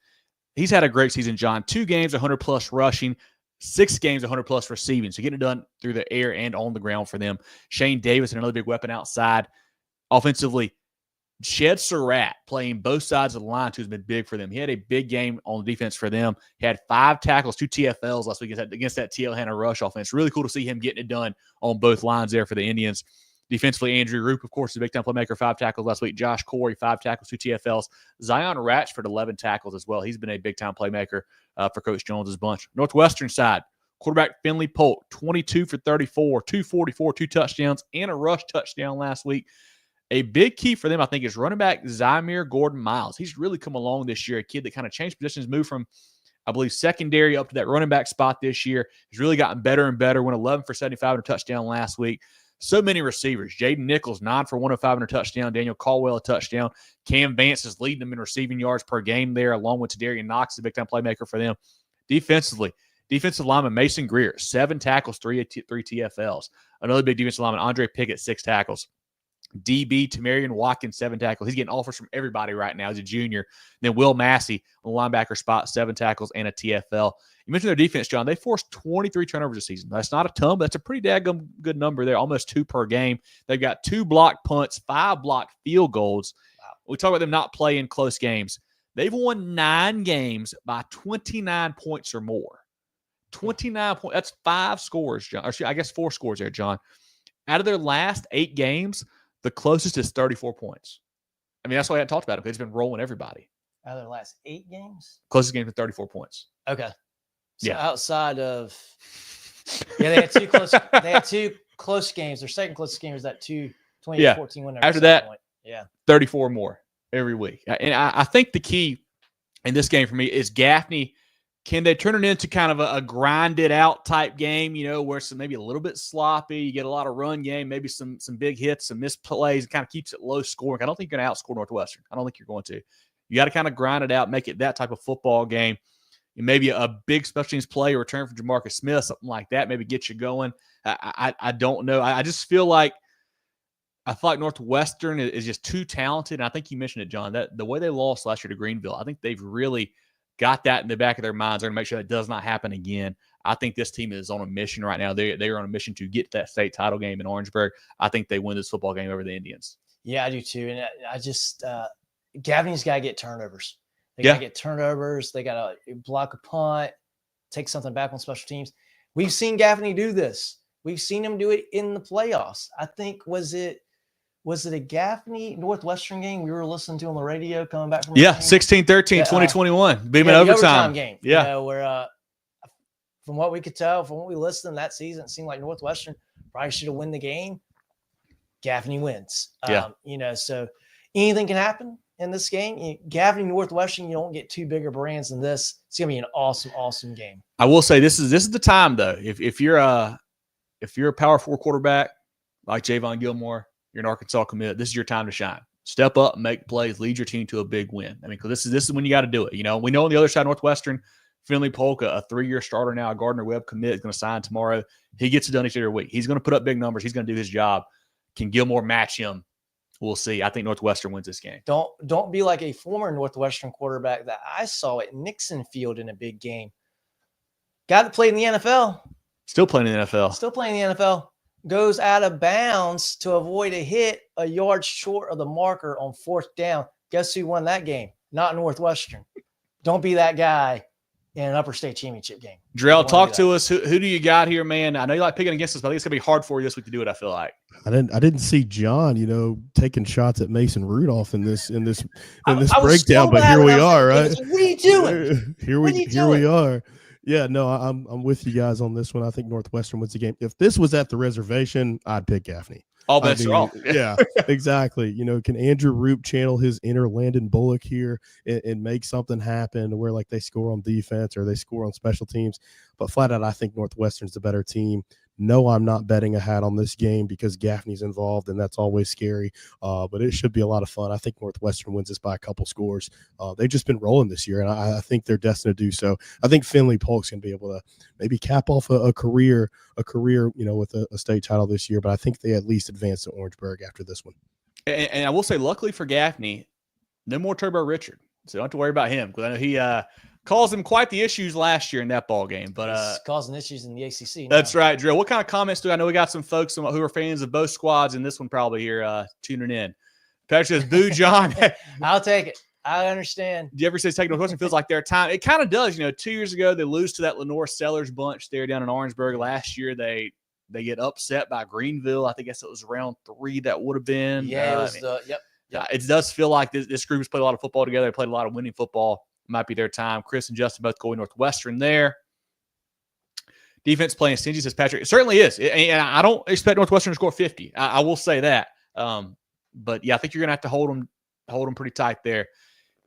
he's had a great season, John. 2 games, 100-plus rushing, 6 games, 100-plus receiving. So getting it done through the air and on the ground for them. Shane Davis, another big weapon outside. Offensively, Shed Surratt playing both sides of the line, who's been big for them. He had a big game on the defense for them. He had 5 tackles, 2 TFLs last week against that TL Hannah rush offense. Really cool to see him getting it done on both lines there for the Indians. Defensively, Andrew Roop, of course, is a big-time playmaker, 5 tackles last week. Josh Corey, 5 tackles, 2 TFLs. Zion Ratchford, 11 tackles as well. He's been a big-time playmaker for Coach Jones's bunch. Northwestern side, quarterback Finley Polk, 22 for 34, 244, 2 touchdowns, and a rush touchdown last week. A big key for them, I think, is running back Zymir Gordon-Miles. He's really come along this year, a kid that kind of changed positions, moved from, I believe, secondary up to that running back spot this year. He's really gotten better and better, went 11 for 75 and a touchdown last week. So many receivers. Jaden Nichols, 9 for 105 and a touchdown. Daniel Caldwell, a touchdown. Cam Vance is leading them in receiving yards per game there, along with Tadarian Knox, a big-time playmaker for them. Defensively, defensive lineman Mason Greer, 7 tackles, 3 TFLs. Another big defensive lineman, Andre Pickett, 6 tackles. DB Tamarian Watkins, 7 tackles. He's getting offers from everybody right now. He's a junior. Then Will Massey on the linebacker spot, 7 tackles and a TFL. You mentioned their defense, John. They forced 23 turnovers this season. That's not a ton, but that's a pretty daggum good number there, almost 2 per game. They've got 2 blocked punts, 5 blocked field goals. Wow. We talk about them not playing close games. They've won 9 games by 29 points or more. 29 points. That's 5 scores, John. Or I guess 4 scores there, John. Out of their last 8 games, the closest is 34 points. I mean, that's why I hadn't talked about it, because it's been rolling everybody. Out of their last 8 games? Closest game to 34 points. Okay. So yeah. Outside of they had 2 close they had 2 close games. Their second closest game was that 2014 win. After that, point. Yeah. 34 more every week. And I think the key in this game for me is Gaffney. Can they turn it into kind of a grinded out type game, where it's maybe a little bit sloppy, you get a lot of run game, maybe some big hits, some missed plays, it kind of keeps it low scoring. I don't think you're going to outscore Northwestern. I don't think you're going to. You got to kind of grind it out, make it that type of football game. And maybe a big special teams play or return from Jamarcus Smith, something like that, maybe get you going. I don't know. I just feel like Northwestern is just too talented. And I think you mentioned it, John, that the way they lost last year to Greenville, I think they've really got that in the back of their minds. They're going to make sure that does not happen again. I think this team is on a mission right now. They are on a mission to get to that state title game in Orangeburg. I think they win this football game over the Indians. Yeah, I do too. And I just Gaffney's got to get turnovers. They got to get turnovers. They got to block a punt, take something back on special teams. We've seen Gaffney do this. We've seen him do it in the playoffs. I think was it a Gaffney Northwestern game we were listening to on the radio coming back from? 16-13, 2021. Beam in overtime game. Yeah. Where from what we could tell, from what we listened that season, it seemed like Northwestern probably should have won the game. Gaffney wins. So anything can happen in this game. Gaffney Northwestern, you don't get 2 bigger brands than this. It's gonna be an awesome, awesome game. I will say this is the time though. If you're a Power 4 quarterback like Javon Gilmore, you're an Arkansas commit, this is your time to shine. Step up, make plays, lead your team to a big win. I mean, because this is when you got to do it. We know on the other side, Northwestern, Finley Polk, a 3-year starter now, a Gardner Webb commit, is going to sign tomorrow. He gets it done each and every week. He's going to put up big numbers. He's going to do his job. Can Gilmore match him? We'll see. I think Northwestern wins this game. Don't be like a former Northwestern quarterback that I saw at Nixon Field in a big game. Guy that played in the NFL. Still playing in the NFL. Goes out of bounds to avoid a hit a yard short of the marker on 4th down. Guess who won that game? Not Northwestern. Don't be that guy in an upper state championship game. Jerel, talk to us. Who do you got here, man? I know you like picking against us, but I think it's going to be hard for you this week to do it, I feel like. I didn't see John, taking shots at Mason Rudolph in this breakdown, but here we are, right? What are you doing? Here we are. Yeah, no, I'm with you guys on this one. I think Northwestern wins the game. If this was at the reservation, I'd pick Gaffney. All bets are off. Yeah, exactly. Can Andrew Roop channel his inner Landon Bullock here and make something happen where like they score on defense or they score on special teams? But flat out, I think Northwestern's the better team. No, I'm not betting a hat on this game because Gaffney's involved, and that's always scary. But it should be a lot of fun. I think Northwestern wins this by a couple scores. They've just been rolling this year, and I think they're destined to do so. I think Finley Polk's going to be able to maybe cap off a career, with a state title this year. But I think they at least advance to Orangeburg after this one. And I will say, luckily for Gaffney, no more Turbo Richard, so don't have to worry about him because I know he caused him quite the issues last year in that ball game. But he's causing issues in the ACC now. That's right, Jerel. What kind of comments do I know? We got some folks who are fans of both squads, and this one probably here tuning in. Patrick says, "Boo, John." I'll take it. I understand. Do you ever say taking Northwestern feels like their time? It kind of does. 2 years ago they lose to that Lenore Sellers bunch there down in Orangeburg. Last year they get upset by Greenville. I think it was round 3 that would have been. Yeah, it was yep. It does feel like this group has played a lot of football together. They played a lot of winning football. Might be their time. Chris and Justin both going Northwestern there. Defense playing stingy, says Patrick. It certainly is. And I don't expect Northwestern to score 50. I will say that. But, yeah, I think you're going to have to hold them pretty tight there.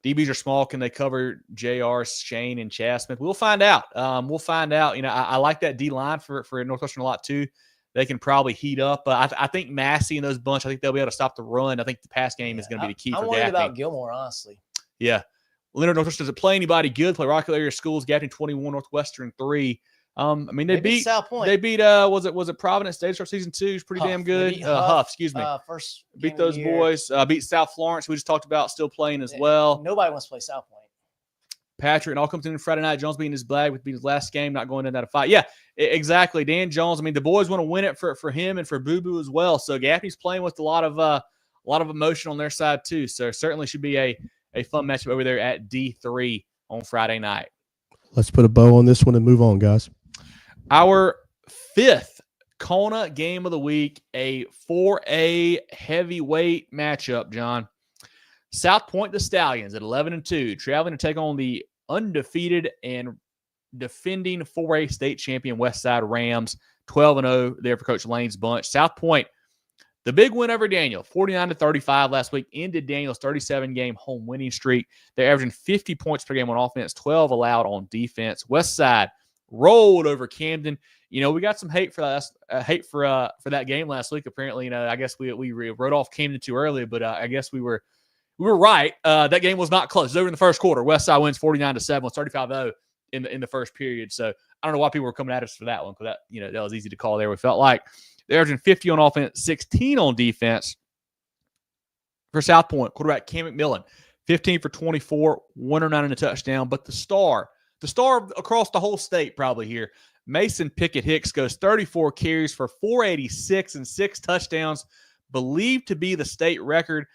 DBs are small. Can they cover JR, Shane, and Chaz Smith? We'll find out. I like that D-line for Northwestern a lot too. They can probably heat up. I think Massey and those bunch, I think they'll be able to stop the run. I think the pass game is going to be the key for Gaffney. I'm worried about Gilmore, honestly. Yeah. Leonard Northwestern doesn't play anybody good. Play Rockville area schools. Gaffney 21, Northwestern 3. They beat South Point. They beat was it Providence State start season 2? It's pretty damn good. Huff, excuse me. First beat those boys. Beat South Florence. We just talked about still playing as well. Nobody wants to play South Point. Patrick, and all comes in Friday night. Jones beating his blag with being his last game, not going into that fight. Yeah, exactly. Dan Jones. The boys want to win it for him and for Boo Boo as well. So Gaffney's playing with a lot of emotion on their side too. So certainly should be a fun matchup over there at D3 on Friday night. Let's put a bow on this one and move on, guys. Our 5th CONA game of the week, a 4A heavyweight matchup, John. South Pointe the Stallions at 11-2, traveling to take on the undefeated and defending 4A state champion Westside Rams, 12-0 there for Coach Lane's bunch. South Pointe, the big win over Daniel, 49-35 last week, ended Daniel's 37-game home winning streak. They're averaging 50 points per game on offense, 12 allowed on defense. Westside rolled over Camden. We got some hate for that game last week. Apparently, I guess we wrote off Camden too early, but I guess we were right. That game was not close. It was over in the first quarter. Westside wins 49-7 with 35-0 in the first period. So I don't know why people were coming at us for that one because that was easy to call there. We felt like they're averaging 50 on offense, 16 on defense. For South Pointe, quarterback Cam McMillan, 15 for 24, 109 in a touchdown. But the star across the whole state probably here, Mason Pickett Hicks goes 34 carries for 486 and 6 touchdowns, believed to be the state record.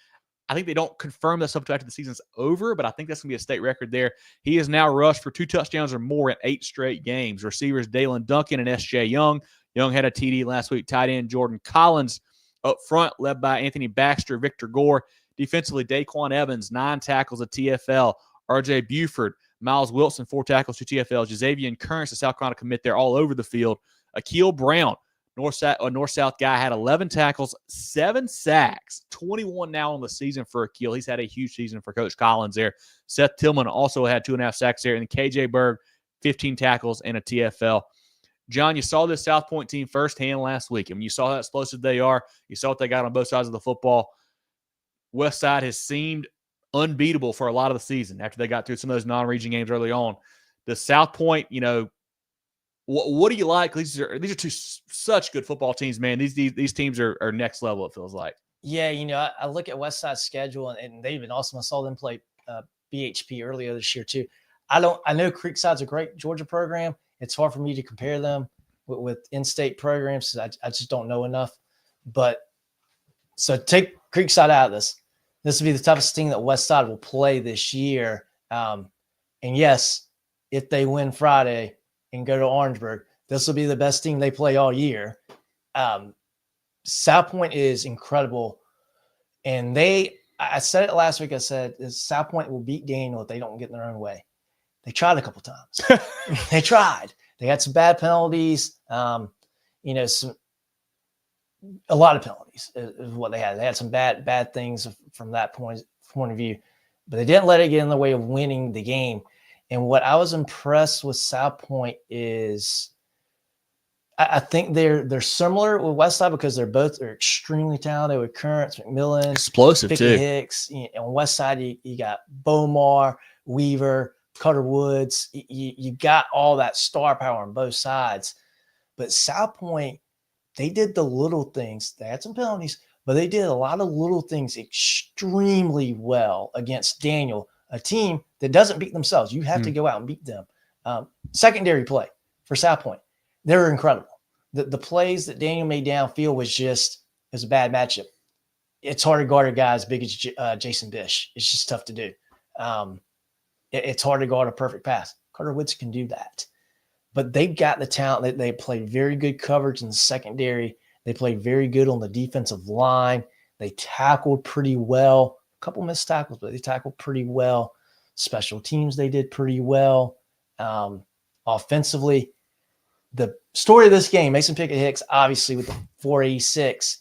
I think they don't confirm this up to after the season's over, but I think that's going to be a state record there. He has now rushed for 2 touchdowns or more in 8 straight games. Receivers Dalen Duncan and S.J. Young. Young had a TD last week. Tight end Jordan Collins up front, led by Anthony Baxter, Victor Gore. Defensively, Daquan Evans, 9 tackles, a TFL. R.J. Buford, Miles Wilson, 4 tackles, 2 TFLs. Jazavian Kearns, the South Carolina commit there all over the field. Akeel Brown, North-South guy, had 11 tackles, 7 sacks, 21 now on the season for Akeel. He's had a huge season for Coach Collins there. Seth Tillman also had 2.5 sacks there. And KJ Berg, 15 tackles and a TFL. John, you saw this South Pointe team firsthand last week. You saw how explosive they are. You saw what they got on both sides of the football. Westside has seemed unbeatable for a lot of the season after they got through some of those non-region games early on. The South Pointe, what do you like? These are 2 such good football teams, man. These teams are next level, it feels like. Yeah, I look at Westside's schedule, and they've been awesome. I saw them play BHP earlier this year too. I know Creekside's a great Georgia program. It's hard for me to compare them with in-state programs. I just don't know enough. But so take Creekside out of this. This will be the toughest team that Westside will play this year. And yes, if they win Friday and go to Orangeburg, this will be the best team they play all year. South Pointe is incredible. And I said it last week, South Pointe will beat Daniel if they don't get in their own way. They tried a couple times. They tried. They had some bad penalties. a lot of penalties is what they had. They had some bad things from that point of view, but they didn't let it get in the way of winning the game. And what I was impressed with South Pointe is I think they're similar with Westside because they're extremely talented with Currents, McMillan, explosive Pickett too. Hicks. On Westside, you got Bomar, Weaver, Cutter Woods. You got all that star power on both sides. But South Pointe, they did the little things. They had some penalties, but they did a lot of little things extremely well against Daniel, a team that doesn't beat themselves. You have to go out and beat them. Secondary play for South Pointe, they were incredible. The plays that Daniel made downfield was a bad matchup. It's hard to guard a guy as big as Jason Bish. It's just tough to do. It's hard to guard a perfect pass. Carter Woods can do that. But they've got the talent. They played very good coverage in the secondary. They played very good on the defensive line. They tackled pretty well. A couple missed tackles, but they tackled pretty well. Special teams, they did pretty well. Offensively, the story of this game, Mason Pickett Hicks, obviously with the 486,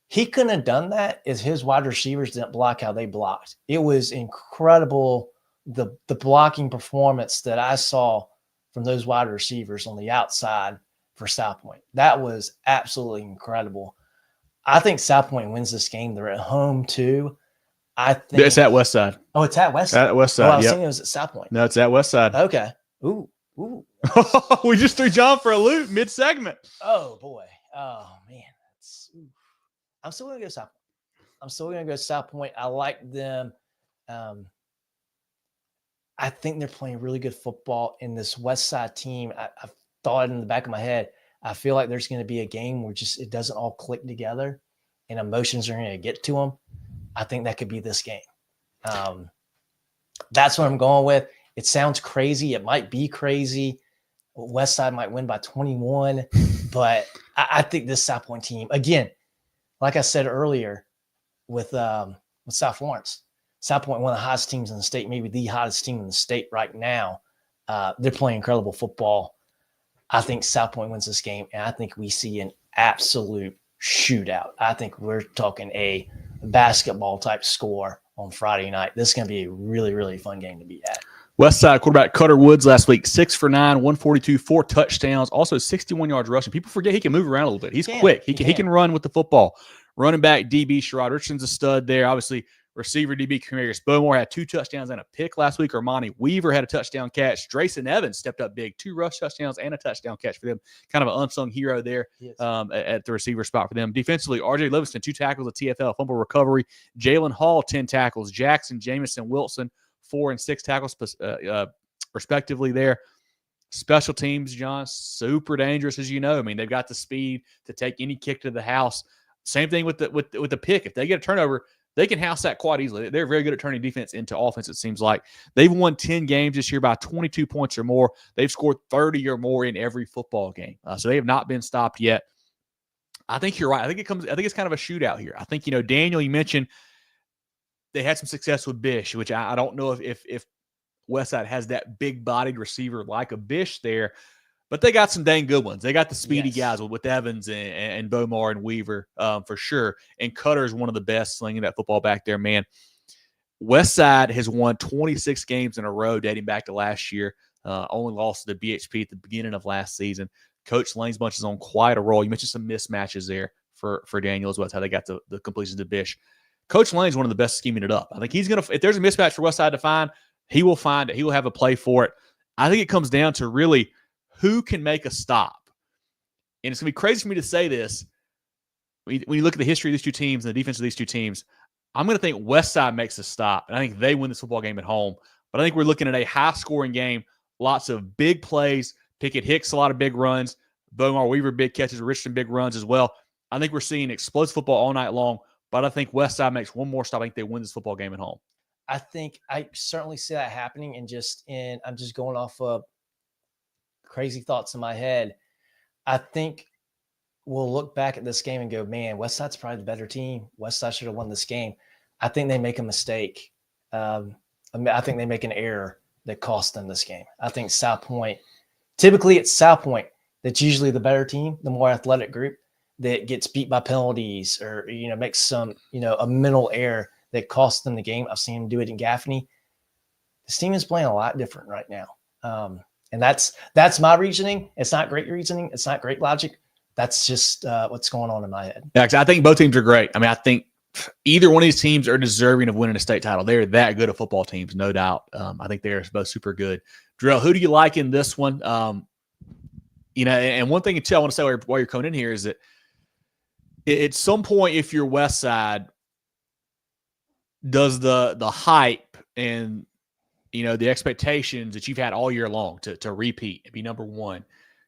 he couldn't have done that if his wide receivers didn't block how they blocked. It was incredible, the blocking performance that I saw from those wide receivers on the outside for South Pointe. That was absolutely incredible. I think South Pointe wins this game. They're at home too. I think It's at Westside. Oh, it's at Westside. At Westside. I was thinking it was at South Pointe. No, it's at Westside. Okay. Ooh. We just threw John for a loop mid-segment. Oh boy. Oh man. I'm still gonna go South Pointe. I like them. I think they're playing really good football in this Westside team. I've thought in the back of my head. I feel like there's going to be a game where it doesn't all click together, and emotions are going to get to them. I think that could be this game. That's what I'm going with. It sounds crazy. It might be crazy. Westside might win by 21, but I think this South Pointe team, again, like I said earlier, with South Florence, South Pointe, one of the hottest teams in the state, maybe the hottest team in the state right now. They're playing incredible football. I think South Pointe wins this game, and I think we see an absolute shootout. I think we're talking a basketball type score on Friday night. This is going to be a really, really fun game to be at. Westside quarterback Cutter Woods last week, 6 for 9, 142, 4 touchdowns, also 61 yards rushing. People forget he can move around a little bit. He's quick. He can run with the football. Running back DB Sherrod Richardson's a stud there. Obviously, receiver DB Camarius Bowmore had 2 touchdowns and a pick last week. Armani Weaver had a touchdown catch. Drayson Evans stepped up big, 2 rush touchdowns and a touchdown catch for them. Kind of an unsung hero there at the receiver spot for them. Defensively, RJ Livingston, 2 tackles, a TFL, fumble recovery. Jalen Hall, 10 tackles. Jackson, Jamison, Wilson, 4 and 6 tackles respectively there. Special teams, John, super dangerous, as you know. I mean, they've got the speed to take any kick to the house. Same thing with the pick. If they get a turnover, they can house that quite easily. They're very good at turning defense into offense, it seems like. They've won 10 games this year by 22 points or more. They've scored 30 or more in every football game. So they have not been stopped yet. I think you're right. I think it's kind of a shootout here. I think, Daniel, you mentioned they had some success with Bish, which I don't know if Westside has that big-bodied receiver like a Bish there. But they got some dang good ones. They got the speedy guys with Evans and Bomar and Weaver for sure. And Cutter is one of the best slinging that football back there, man. Westside has won 26 games in a row dating back to last year. Only lost to the BHP at the beginning of last season. Coach Lane's bunch is on quite a roll. You mentioned some mismatches there for Daniel as well. That's how they got the completions to Bish. Coach Lane's one of the best scheming it up. I think he's going to – if there's a mismatch for Westside to find, he will find it. He will have a play for it. I think it comes down to really – who can make a stop? And it's going to be crazy for me to say this. When you look at the history of these two teams and the defense of these two teams, I'm going to think Westside makes a stop, and I think they win this football game at home. But I think we're looking at a high-scoring game, lots of big plays. Pickett Hicks, a lot of big runs. Bomar Weaver, big catches. Richardson, big runs as well. I think we're seeing explosive football all night long, but I think Westside makes one more stop. I think they win this football game at home. I think I certainly see that happening, and I'm just going off of crazy thoughts in my head. I think we'll look back at this game and go, man, Westside's probably the better team. Westside should have won this game. I think they make a mistake. I think they make an error that cost them this game. I think South Pointe, typically it's South Pointe that's usually the better team, the more athletic group. that gets beat by penalties or, makes some, a mental error that costs them the game. I've seen him do it in Gaffney. This team is playing a lot different right now. And that's my reasoning. It's not great reasoning. It's not great logic. That's just what's going on in my head. Yeah, I think both teams are great. I mean, I think either one of these teams are deserving of winning a state title. They're that good at football teams, no doubt. I think they're both super good. Jerel, who do you like in this one? And one thing I want to say while you're coming in here is that at some point, if you're Westside, does the hype and the expectations that you've had all year long to repeat and be number one,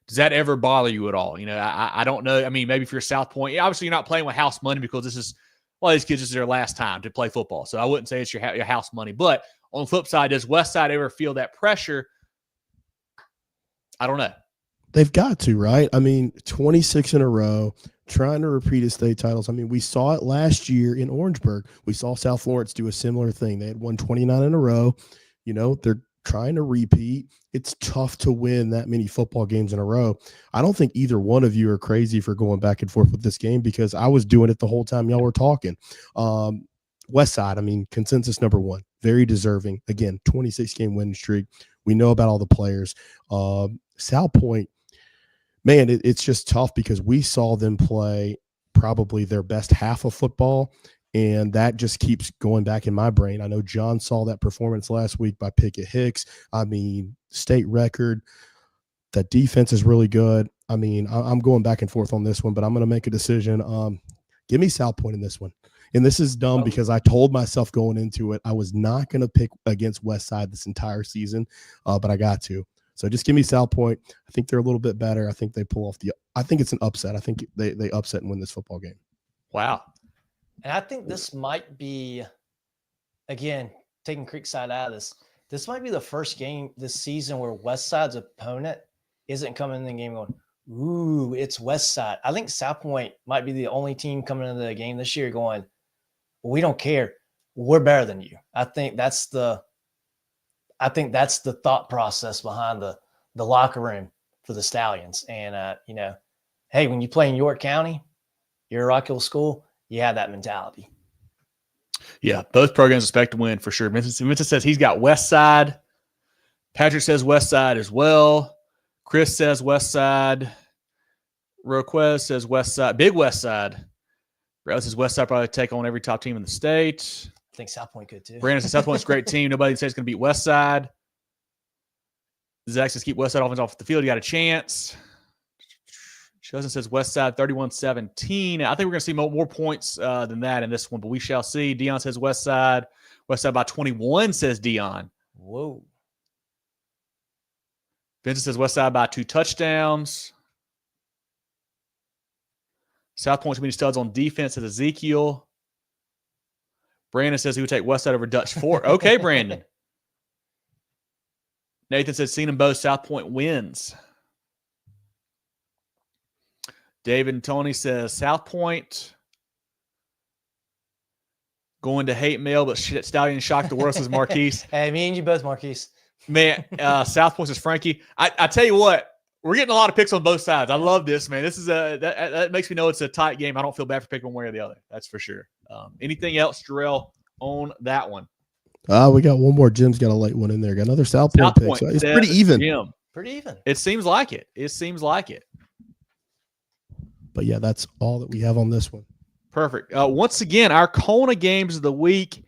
does that ever bother you at all? I don't know. I mean, maybe if you're South Pointe, obviously you're not playing with house money because these kids, this is their last time to play football. So I wouldn't say it's your house money. But on the flip side, does Westside ever feel that pressure? I don't know. They've got to, right? I mean, 26 in a row, trying to repeat his state titles. I mean, we saw it last year in Orangeburg. We saw South Florence do a similar thing. They had won 29 in a row. They're trying to repeat. It's tough to win that many football games in a row. I don't think either one of you are crazy for going back and forth with this game because I was doing it the whole time y'all were talking. Westside, I mean, consensus number one, very deserving. Again, 26-game winning streak. We know about all the players. South Pointe, man, it's just tough because we saw them play probably their best half of football, and that just keeps going back in my brain. I know John saw that performance last week by Pickett Hicks. I mean, state record. That defense is really good. I mean, I'm going back and forth on this one, but I'm going to make a decision. Give me South Pointe in this one. And this is dumb because I told myself going into it I was not going to pick against Westside this entire season, but I got to. So just give me South Pointe. I think they're a little bit better. I think they pull off I think it's an upset. I think they upset and win this football game. Wow. And I think this might be, again, taking Creekside out of this might be the first game this season where Westside's opponent isn't coming in the game going, ooh, it's Westside. I think South Pointe might be the only team coming into the game this year going, well, we don't care. We're better than you. I think that's the thought process behind the locker room for the Stallions. And, hey, when you play in York County, you're a Rock Hill school, you have that mentality. Yeah, both programs expect to win for sure. Vincent says he's got Westside. Patrick says Westside as well. Chris says Westside. Roquez says Westside. Big Westside. Brad says Westside probably take on every top team in the state. I think South Pointe could too. Brandon says South Pointe's a great team. Nobody says it's going to beat Westside. Zach says keep Westside offense off the field. You got a chance. Chosen says Westside 31-17. I think we're going to see more points than that in this one, but we shall see. Dion says Westside. Westside by 21, says Dion. Whoa. Vincent says Westside by 2 touchdowns. South Pointe too many studs on defense, says Ezekiel. Brandon says he would take Westside over Dutch Fort. Okay, Brandon. Nathan says seen them both. South Pointe wins. David and Tony says South Pointe going to hate mail, but Stallion shocked the world, says Marquise. Hey, me and you both, Marquise. Man, South Pointe says Frankie. I tell you what, we're getting a lot of picks on both sides. I love this, man. This is that makes me know it's a tight game. I don't feel bad for picking one way or the other. That's for sure. Anything else, Jerel, on that one? We got one more. Jim's got a late one in there. Got another South Pointe pick. So it's pretty even. Jim. Pretty even. It seems like it. It seems like it. But yeah, that's all that we have on this one. Perfect. Once again, our CONA games of the week.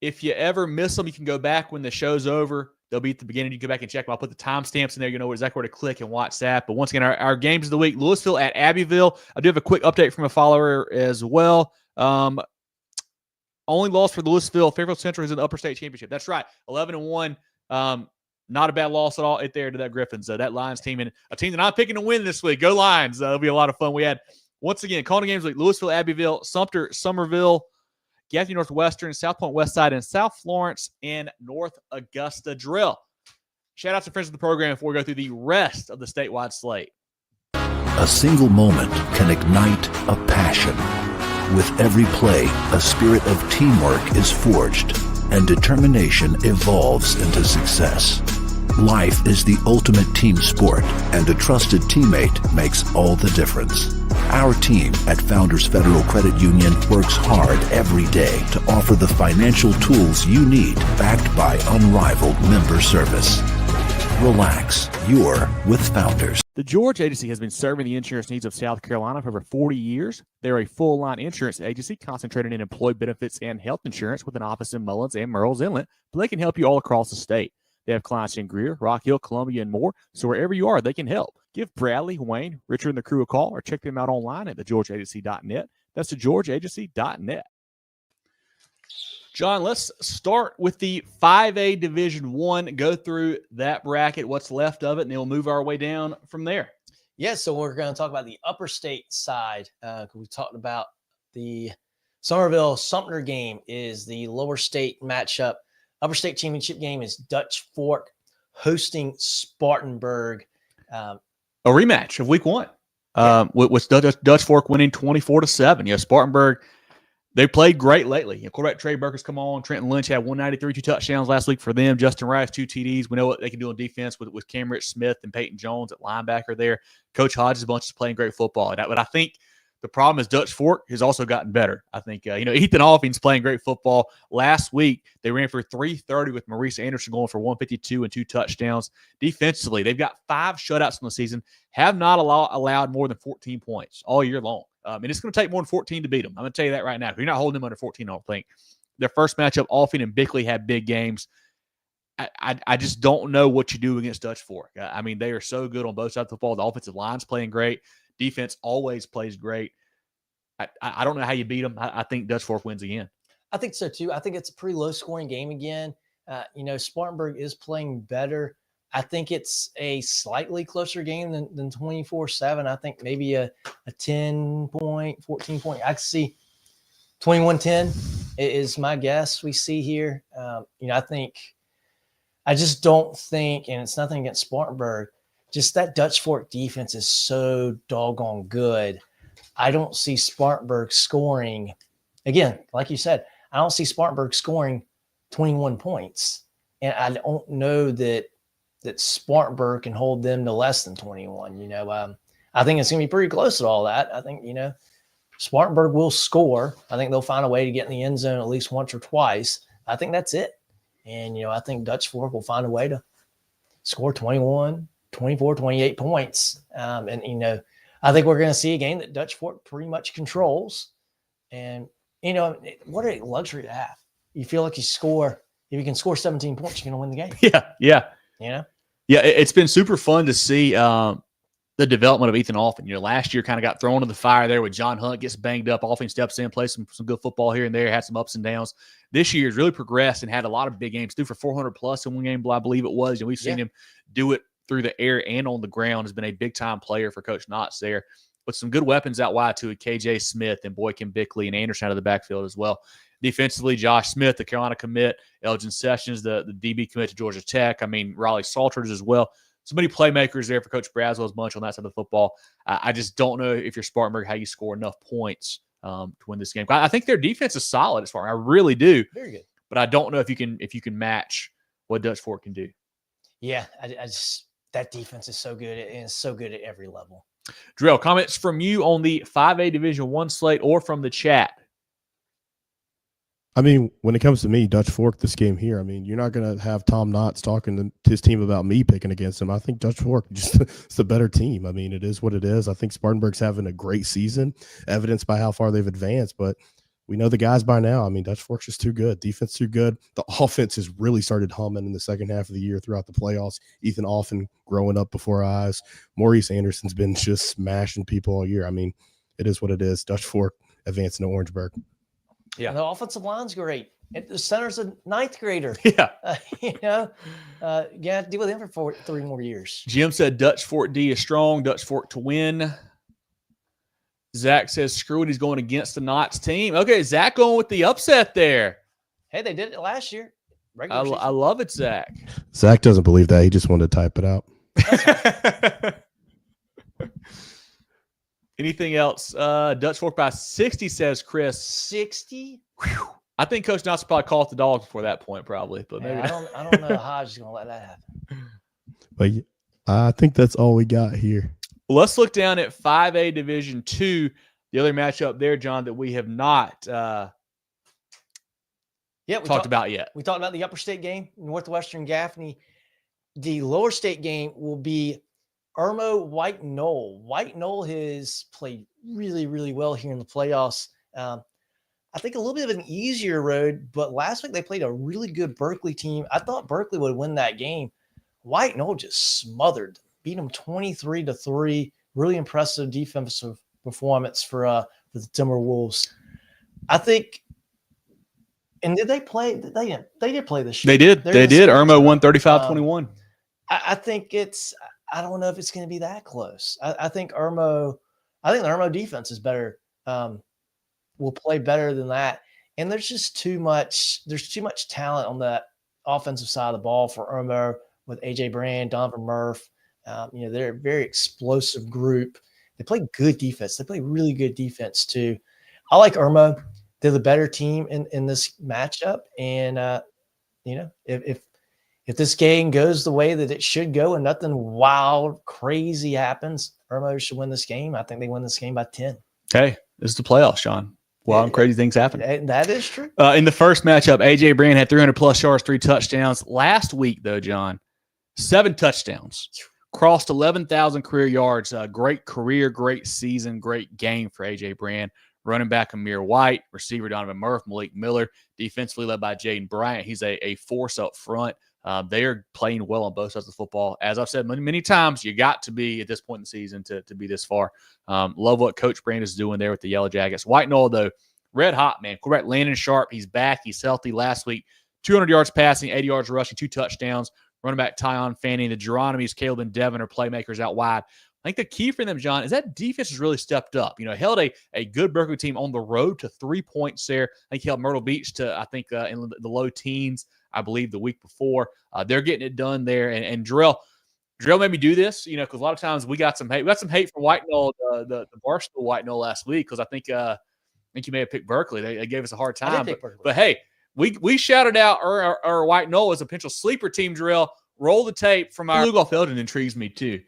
If you ever miss them, you can go back when the show's over. They'll be at the beginning. You can go back and check them. I'll put the timestamps in there. You know exactly where to click and watch that. But once again, our games of the week, Lewisville at Abbeville. I do have a quick update from a follower as well. Only loss for Lewisville. Fairfield Central is in the Upper State Championship. That's right. 11-1. Not a bad loss at all right there to that Griffins. That Lions team, and a team that I'm picking to win this week. Go Lions. It'll be a lot of fun. We had, once again, CONA games like Lewisville, Abbeville, Sumter, Summerville, Gaffney Northwestern, South Pointe, Westside, and South Florence and North Augusta. Jerel. Shout out to friends of the program before we go through the rest of the statewide slate. A single moment can ignite a passion. With every play, a spirit of teamwork is forged, and determination evolves into success. Life is the ultimate team sport, and a trusted teammate makes all the difference. Our team at Founders Federal Credit Union works hard every day to offer the financial tools you need, backed by unrivaled member service. Relax, you're with Founders. The George Agency has been serving the insurance needs of South Carolina for over 40 years. They're a full-line insurance agency concentrated in employee benefits and health insurance with an office in Mullins and Murrells Inlet, but they can help you all across the state. They have clients in Greer, Rock Hill, Columbia, and more, so wherever you are, they can help. Give Bradley, Wayne, Richard, and the crew a call or check them out online at thegeorgeagency.net. That's thegeorgeagency.net. John, let's start with the 5A Division I, go through that bracket, what's left of it, and then we'll move our way down from there. Yeah, so we're going to talk about the upper state side. We talked about the Summerville-Sumter game is the lower state matchup. Upper state championship game is Dutch Fork hosting Spartanburg. A rematch of week one, with Dutch Fork winning 24-7. You know, Spartanburg, they played great lately. You know, quarterback Trey Burker's come on. Trenton Lynch had 193, 2 touchdowns last week for them. Justin Rice, 2 TDs. We know what they can do on defense with Cam Rich Smith and Peyton Jones at linebacker there. Coach Hodges' bunch is playing great football. But I think the problem is Dutch Fork has also gotten better. I think, Ethan Offing's playing great football. Last week, they ran for 330 with Maurice Anderson going for 152 and 2 touchdowns. Defensively, they've got 5 shutouts in the season, have not allowed more than 14 points all year long. And it's going to take more than 14 to beat them. I'm going to tell you that right now. If you're not holding them under 14, I don't think. Their first matchup, Offing and Bickley had big games. I just don't know what you do against Dutch Fork. I mean, they are so good on both sides of the ball. The offensive line's playing great. Defense always plays great. I don't know how you beat them. I think Dutch Fork wins again. I think so, too. I think it's a pretty low-scoring game again. Spartanburg is playing better. I think it's a slightly closer game than 24-7. I think maybe a 10-point, 14-point. I could see 21-10 is my guess we see here. I just don't think, and it's nothing against Spartanburg, just that Dutch Fork defense is so doggone good. I don't see Spartanburg scoring. Again, like you said, I don't see Spartanburg scoring 21 points. And I don't know that Spartanburg can hold them to less than 21. I think it's going to be pretty close to all that. I think, Spartanburg will score. I think they'll find a way to get in the end zone at least once or twice. I think that's it. And, I think Dutch Fork will find a way to score 21, 24, 28 points. I think we're going to see a game that Dutch Fork pretty much controls. And, what a luxury to have. You feel like if you can score 17 points, you're going to win the game. Yeah. Yeah, it's been super fun to see the development of Ethan Offing. Last year kind of got thrown into the fire there with John Hunt gets banged up. Offing steps in, plays some good football here and there, had some ups and downs. This year has really progressed and had a lot of big games. Threw for 400 plus in one game, I believe it was. And we've seen him do it through the air and on the ground. Has been a big-time player for Coach Knotts there. With some good weapons out wide, too, with KJ Smith and Boykin Bickley and Anderson out of the backfield as well. Defensively, Josh Smith, the Carolina commit, Elgin Sessions, the DB commit to Georgia Tech. I mean, Raleigh Salters as well. So many playmakers there for Coach Braswell's bunch on that side of the football. I just don't know if you're Spartanburg, how you score enough points to win this game. I think their defense is solid at Spartanburg. I really do. Very good. But I don't know if you can match what Dutch Fork can do. Yeah, I just that defense is so good. And it's so good at every level. Jerel, comments from you on the 5A Division I slate or from the chat? I mean, when it comes to me, Dutch Fork, this game here, I mean, you're not going to have Tom Knotts talking to his team about me picking against him. I think Dutch Fork it's a better team. I mean, it is what it is. I think Spartanburg's having a great season, evidenced by how far they've advanced, but we know the guys by now. I mean, Dutch Fork's just too good. Defense too good. The offense has really started humming in the second half of the year throughout the playoffs. Ethan Offin growing up before our eyes. Maurice Anderson's been just smashing people all year. I mean, it is what it is. Dutch Fork advancing to Orangeburg. Yeah, and the offensive line's great. The center's a 9th grader. Yeah. You have to deal with him for 3 more years. Jim said Dutch Fork D is strong. Dutch Fork to win. Zach says, screw it, he's going against the Knotts team. Okay, Zach going with the upset there. Hey, they did it last year. I love it, Zach. Zach doesn't believe that. He just wanted to type it out. Anything else? Dutch Fork by 60, says Chris. 60? Whew. I think Coach Knotts will probably call it the dog before that point, probably. But maybe I don't know how Hodge is going to let that happen. But I think that's all we got here. Well, let's look down at 5A Division II. The other matchup there, John, that we have not talked about yet. We talked about the upper state game, Northwestern Gaffney. The lower state game will be Irmo White Knoll. White Knoll has played really, really well here in the playoffs. I think a little bit of an easier road, but last week they played a really good Berkeley team. I thought Berkeley would win that game. White Knoll just smothered, beat them 23-3. Really impressive defensive performance for the Timberwolves. I think. And did they play? They did play this year. They did. They did. Irmo won 35-21. I think it's. I don't know if it's going to be that close. I think the Irmo defense is better. Will play better than that. And there's just too much. There's too much talent on that offensive side of the ball for Irmo with AJ Brand, Donovan Murph. They're a very explosive group. They play good defense. They play really good defense too. I like Irmo. They're the better team in this matchup. And if this game goes the way that it should go and nothing wild, crazy happens, Irmo should win this game. I think they win this game by 10. Hey, this is the playoffs, Sean. Wild and crazy things happen. That is true. In the first matchup, AJ Brand had 300-plus yards, 3 touchdowns. Last week, though, John, 7 touchdowns. Crossed 11,000 career yards. Great career, great season, great game for AJ Brand. Running back Amir White, receiver Donovan Murph, Malik Miller, defensively led by Jaden Bryant. He's a force up front. They are playing well on both sides of the football. As I've said many times, you got to be at this point in the season to be this far. Love what Coach Brand is doing there with the Yellow Jackets. White Knoll, though, red hot, man. Quarterback Landon Sharp, he's back. He's healthy. Last week, 200 yards passing, 80 yards rushing, 2 touchdowns. Running back Tyon Fanning, the Geronimo's, Caleb and Devin are playmakers out wide. I think the key for them, John, is that defense has really stepped up. Held a good Berkeley team on the road to 3 points there. I think he held Myrtle Beach to, in the low teens, I believe, the week before. They're getting it done there. And Jerel made me do this, because a lot of times we got some hate. We got some hate for White Knoll, the Barstool White Knoll last week, because I think you may have picked Berkeley. They gave us a hard time. But hey, we shouted out our White Knoll as a potential sleeper team, Jerel. Roll the tape from our Lugoff Elgin intrigues me too.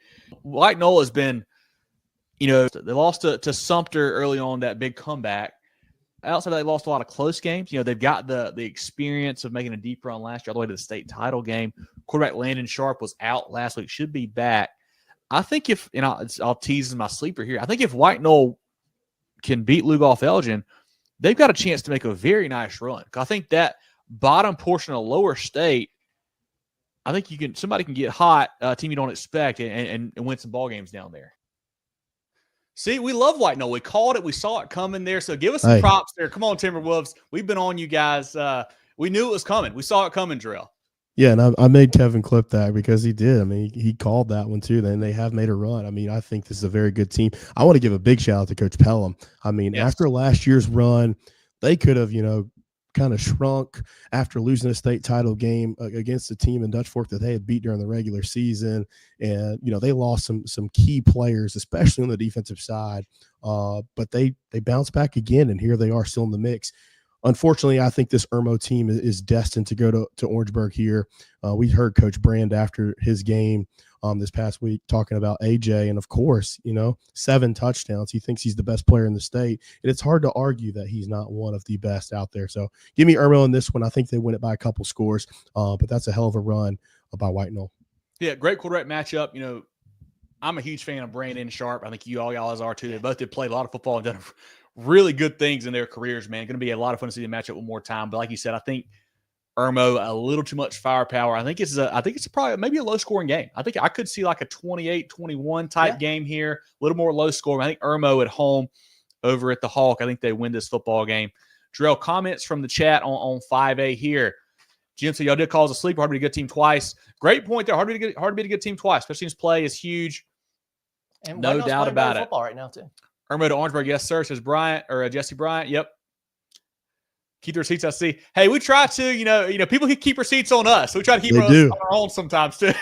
White Knoll has been, they lost to Sumter early on, that big comeback. Outside they lost a lot of close games. They've got the experience of making a deep run last year all the way to the state title game. Quarterback Landon Sharp was out last week, should be back. I think I'll tease my sleeper here. I think if White Knoll can beat Lugoff Elgin, they've got a chance to make a very nice run. I think that bottom portion of lower state, I think somebody can get hot, a team you don't expect, and win some ball games down there. See, we love White Knoll. We called it. We saw it coming there. So give us some props there. Come on, Timberwolves. We've been on you guys. We knew it was coming. We saw it coming, Jerel. Yeah, and I made Kevin clip that because he did. I mean, he called that one too. Then they have made a run. I mean, I think this is a very good team. I want to give a big shout out to Coach Pelham. I mean, after last year's run, they could have, kind of shrunk after losing a state title game against a team in Dutch Fork that they had beat during the regular season. And, they lost some key players, especially on the defensive side. But they bounced back again, and here they are still in the mix. Unfortunately, I think this Irmo team is destined to go to Orangeburg here. We heard Coach Brand after his game this past week talking about AJ, and of course, 7 touchdowns. He thinks he's the best player in the state, and it's hard to argue that he's not one of the best out there. So give me Irmo in this one. I think they win it by a couple scores, but that's a hell of a run by White Knoll. Yeah, great quarterback matchup. I'm a huge fan of Brandon Sharp. I think y'all are too. They both did play a lot of football and done really good things in their careers, man. Going to be a lot of fun to see them match up one more time. But like you said, I think Irmo, a little too much firepower. I think it's probably maybe a low scoring game. I think I could see like a 28-21 type game here, a little more low scoring. I think Irmo at home over at the Hawk, I think they win this football game. Jerel, comments from the chat on 5A here. Jim said y'all did call us a sleeper. Hard to be a good team twice. Great point there. Hard to be a good team twice. Special teams play is huge. And no doubt about it. Football right now too. Irmo to Orangeburg, yes sir. Says Bryant or Jesse Bryant. Yep. Keep the receipts. I see. Hey, we try to, people can keep receipts on us. So we try to keep us on our own sometimes too.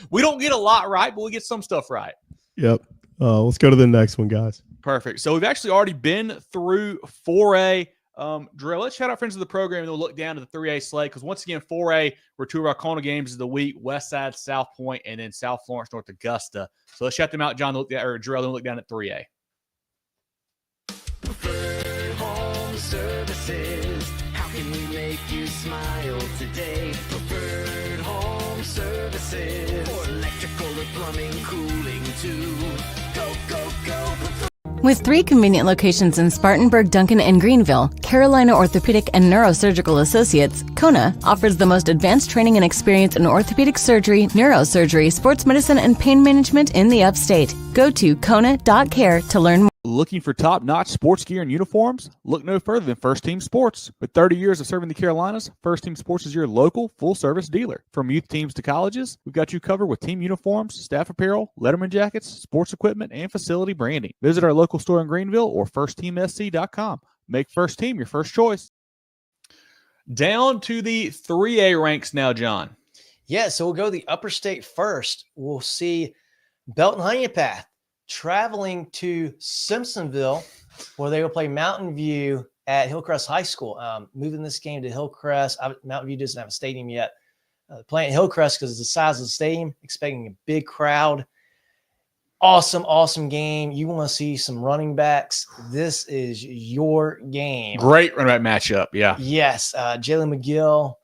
We don't get a lot right, but we get some stuff right. Yep. Let's go to the next one, guys. Perfect. So we've actually already been through 4A. Jerel, let's shout out friends of the program, and then we'll look down to the 3A slate, because once again, 4A, we're two of our CONA games of the week, Westside, South Pointe, and then South Florence, North Augusta. So let's shout them out, John, or Jerel, then look down at 3A. Preferred Home Services. How can we make you smile today? Preferred Home Services. For electrical or plumbing, cooling too. Go, go, go. With 3 convenient locations in Spartanburg, Duncan, and Greenville, Carolina Orthopedic and Neurosurgical Associates, CONA, offers the most advanced training and experience in orthopedic surgery, neurosurgery, sports medicine, and pain management in the upstate. Go to kona.care to learn more. Looking for top-notch sports gear and uniforms? Look no further than First Team Sports. With 30 years of serving the Carolinas, First Team Sports is your local full-service dealer. From youth teams to colleges, we've got you covered with team uniforms, staff apparel, Letterman jackets, sports equipment, and facility branding. Visit our local store in Greenville or firstteamsc.com. Make First Team your first choice. Down to the 3A ranks now, John. Yeah, so we'll go the upper state first. We'll see Belton-Honea Path traveling to Simpsonville, where they will play Mountain View at Hillcrest High School. Moving this game to Hillcrest. Mountain View doesn't have a stadium yet. Playing at Hillcrest because of the size of the stadium, expecting a big crowd. Awesome game. You want to see some running backs. This is your game. Great running back matchup, yeah. Yes, Jalen McGill,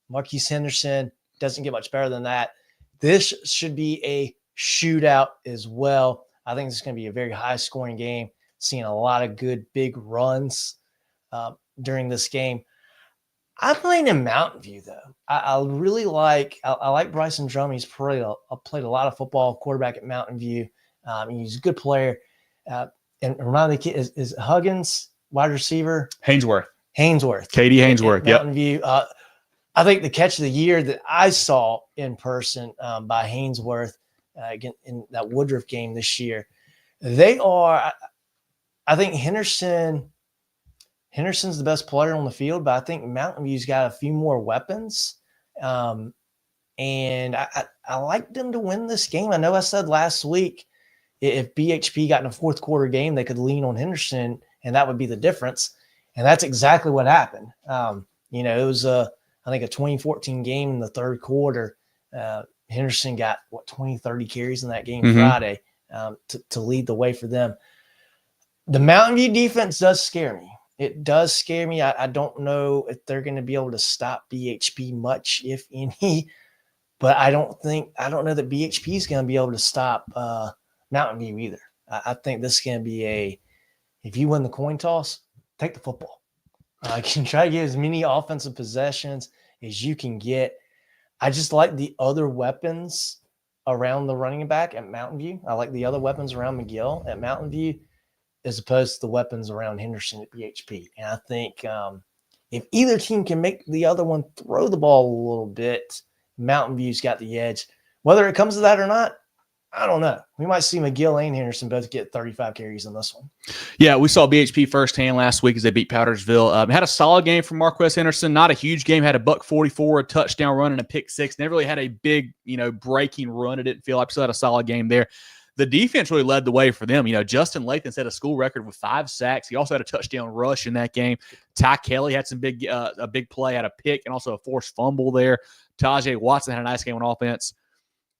Marquise Henderson. Doesn't get much better than that. This should be a shootout as well. I think this is going to be a very high-scoring game. Seeing a lot of good big runs during this game. I'm playing in Mountain View, though. I really like I like Bryson Drum. He's played a lot of football, quarterback at Mountain View. He's a good player. And remind the kid, is Huggins, wide receiver? Haynesworth. Katie Haynesworth, Mountain View. I think the catch of the year that I saw in person by Haynesworth, again in that Woodruff game this year, they are. I think Henderson's the best player on the field, but I think Mountain View's got a few more weapons, and I like them to win this game. I know I said last week if BHP got in a fourth quarter game, they could lean on Henderson, and that would be the difference. And that's exactly what happened. It was I think a 2014 game in the third quarter. Henderson got 20, 30 carries in that game Friday to lead the way for them. The Mountain View defense does scare me. It does scare me. I don't know if they're going to be able to stop BHP much, if any, but I don't know that BHP is going to be able to stop Mountain View either. I think this is going to be if you win the coin toss, take the football. You can try to get as many offensive possessions as you can get. I just like the other weapons around the running back at Mountain View. I like the other weapons around McGill at Mountain View as opposed to the weapons around Henderson at BHP. And I think if either team can make the other one throw the ball a little bit, Mountain View's got the edge. Whether it comes to that or not, I don't know. We might see McGill and Henderson both get 35 carries in this one. Yeah, we saw BHP firsthand last week as they beat Powdersville. Had a solid game from Marquez Henderson. Not a huge game. Had a $144, a touchdown run, and a pick six. Never really had a big, breaking run. It didn't feel like. Still had a solid game there. The defense really led the way for them. Justin Lathan set a school record with 5 sacks. He also had a touchdown rush in that game. Ty Kelly had some a big play, had a pick, and also a forced fumble there. Tajay Watson had a nice game on offense.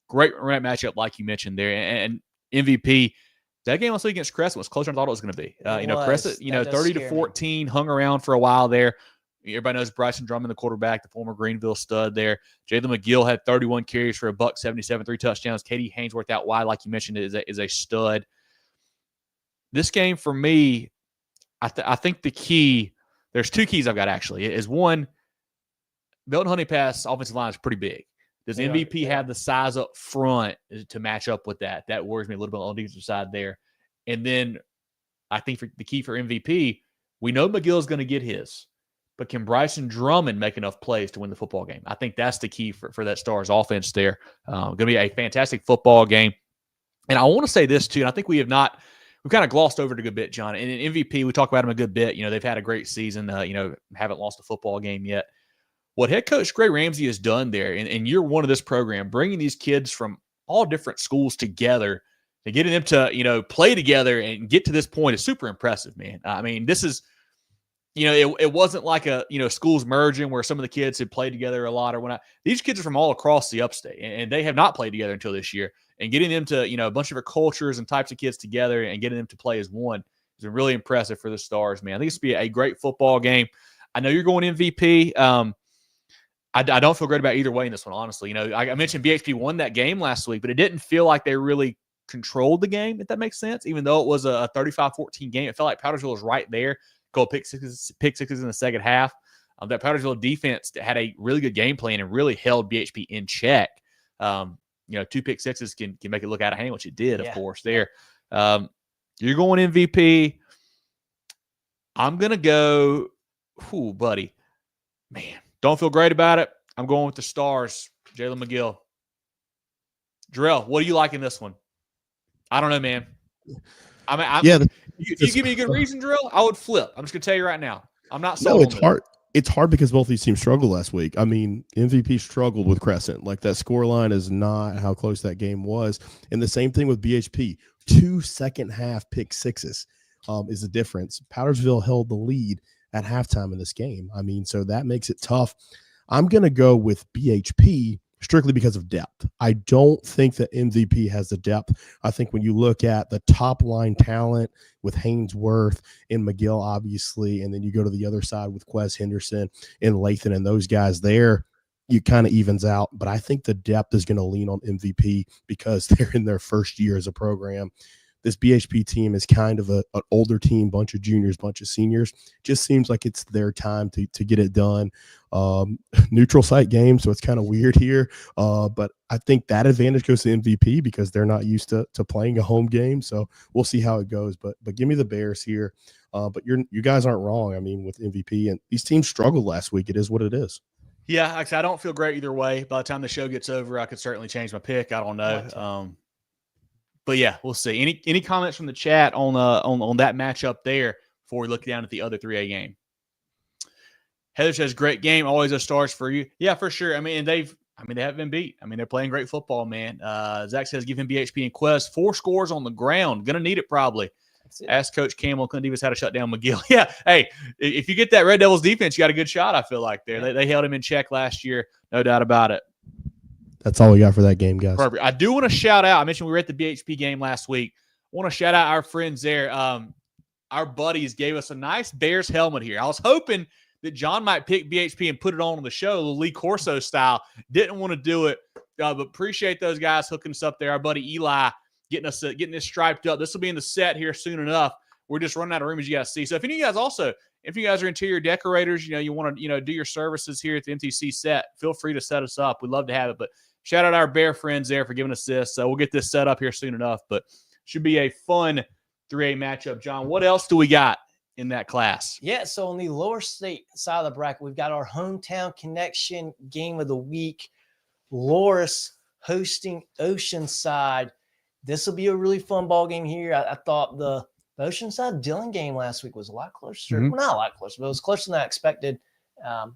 Great matchup, like you mentioned there. And MVP, that game last week against Crescent was closer than I thought it was going to be. Crescent, 30-14, hung around for a while there. Everybody knows Bryson Drummond, the quarterback, the former Greenville stud there. Jalen McGill had 31 carries for $177, 3 touchdowns. Katie Haynesworth out wide, like you mentioned, is a stud. This game for me, I think the key, there's 2 keys I've got actually, is one, Belton-Honea Pass offensive line is pretty big. Does MVP have the size up front to match up with that? That worries me a little bit on the defensive side there. And then I think the key for MVP, we know McGill is going to get his, but can Bryson Drummond make enough plays to win the football game? I think that's the key for that Stars offense there. Going to be a fantastic football game. And I want to say this too, and I think we've kind of glossed over it a good bit, John. And in MVP, we talk about him a good bit. They've had a great season, haven't lost a football game yet. What head coach Gray Ramsey has done there, and you're one of this program, bringing these kids from all different schools together and getting them to, play together and get to this point is super impressive, man. I mean, this is it wasn't like schools merging where some of the kids had played together a lot or whatnot. These kids are from all across the upstate, and they have not played together until this year. And getting them to, a bunch of different cultures and types of kids together and getting them to play as one has been really impressive for the Stars, man. I think it's going to be a great football game. I know you're going MVP. I don't feel great about either way in this one, honestly. I mentioned BHP won that game last week, but it didn't feel like they really controlled the game, if that makes sense. Even though it was a 35-14 game, it felt like Powdersville was right there. Goal pick sixes in the second half. That Powdersville defense had a really good game plan and really held BHP in check. 2 pick sixes can make it look out of hand, which it did, of course, there. You're going MVP. I'm going to go, buddy. Man, don't feel great about it. I'm going with the Stars, Jalen McGill. Jerel, what do you like in this one? I don't know, man. If you give me a good reason, Jerel, I would flip. I'm just going to tell you right now. I'm not sold. No, it's hard. It's hard because both these teams struggled last week. I mean, MVP struggled with Crescent. Like, that score line is not how close that game was. And the same thing with BHP. 2 second-half pick sixes is the difference. Powdersville held the lead at halftime in this game. I mean, so that makes it tough. I'm going to go with BHP strictly because of depth. I don't think that MVP has the depth. I think when you look at the top line talent with Haynesworth and McGill, obviously, and then you go to the other side with Quez Henderson and Lathan and those guys there, you kind of evens out. But I think the depth is going to lean on MVP because they're in their first year as a program. This BHP team is kind of an older team, bunch of juniors, bunch of seniors. Just seems like it's their time to get it done. Neutral site game, so it's kind of weird here. But I think that advantage goes to MVP because they're not used to playing a home game. So we'll see how it goes. But give me the Bears here. But you guys aren't wrong. I mean, with MVP, and these teams struggled last week. It is what it is. Yeah, I don't feel great either way. By the time the show gets over, I could certainly change my pick. I don't know. But yeah, we'll see. Any comments from the chat on that matchup there before we look down at the other 3A game? Heather says, great game, always a Stars for you. Yeah, for sure. I mean, they haven't been beat. I mean, they're playing great football, man. Zach says, give him BHP and Quest 4 scores on the ground. Gonna need it probably. Ask Coach Campbell, couldn't even how to shut down McGill. Yeah, hey, if you get that Red Devils defense, you got a good shot, I feel like there. They held him in check last year, no doubt about it. That's all we got for that game, guys. Perfect. I do want to shout out. I mentioned we were at the BHP game last week. I want to shout out our friends there. Our buddies gave us a nice Bears helmet here. I was hoping that John might pick BHP and put it on the show, the Lee Corso style. Didn't want to do it, but appreciate those guys hooking us up there. Our buddy Eli getting this striped up. This will be in the set here soon enough. We're just running out of room, as you guys see. So if any of you guys are interior decorators, you want to do your services here at the MTC set, feel free to set us up. We'd love to have it, but shout out our Bear friends there for giving us this. So we'll get this set up here soon enough, but should be a fun 3A matchup. John, what else do we got in that class? Yeah, so on the lower state side of the bracket, we've got our Hometown Connection game of the week. Loris hosting Oceanside. This will be a really fun ball game here. I thought the Oceanside Dillon game last week was a lot closer. Mm-hmm. Well, not a lot closer, but it was closer than I expected. I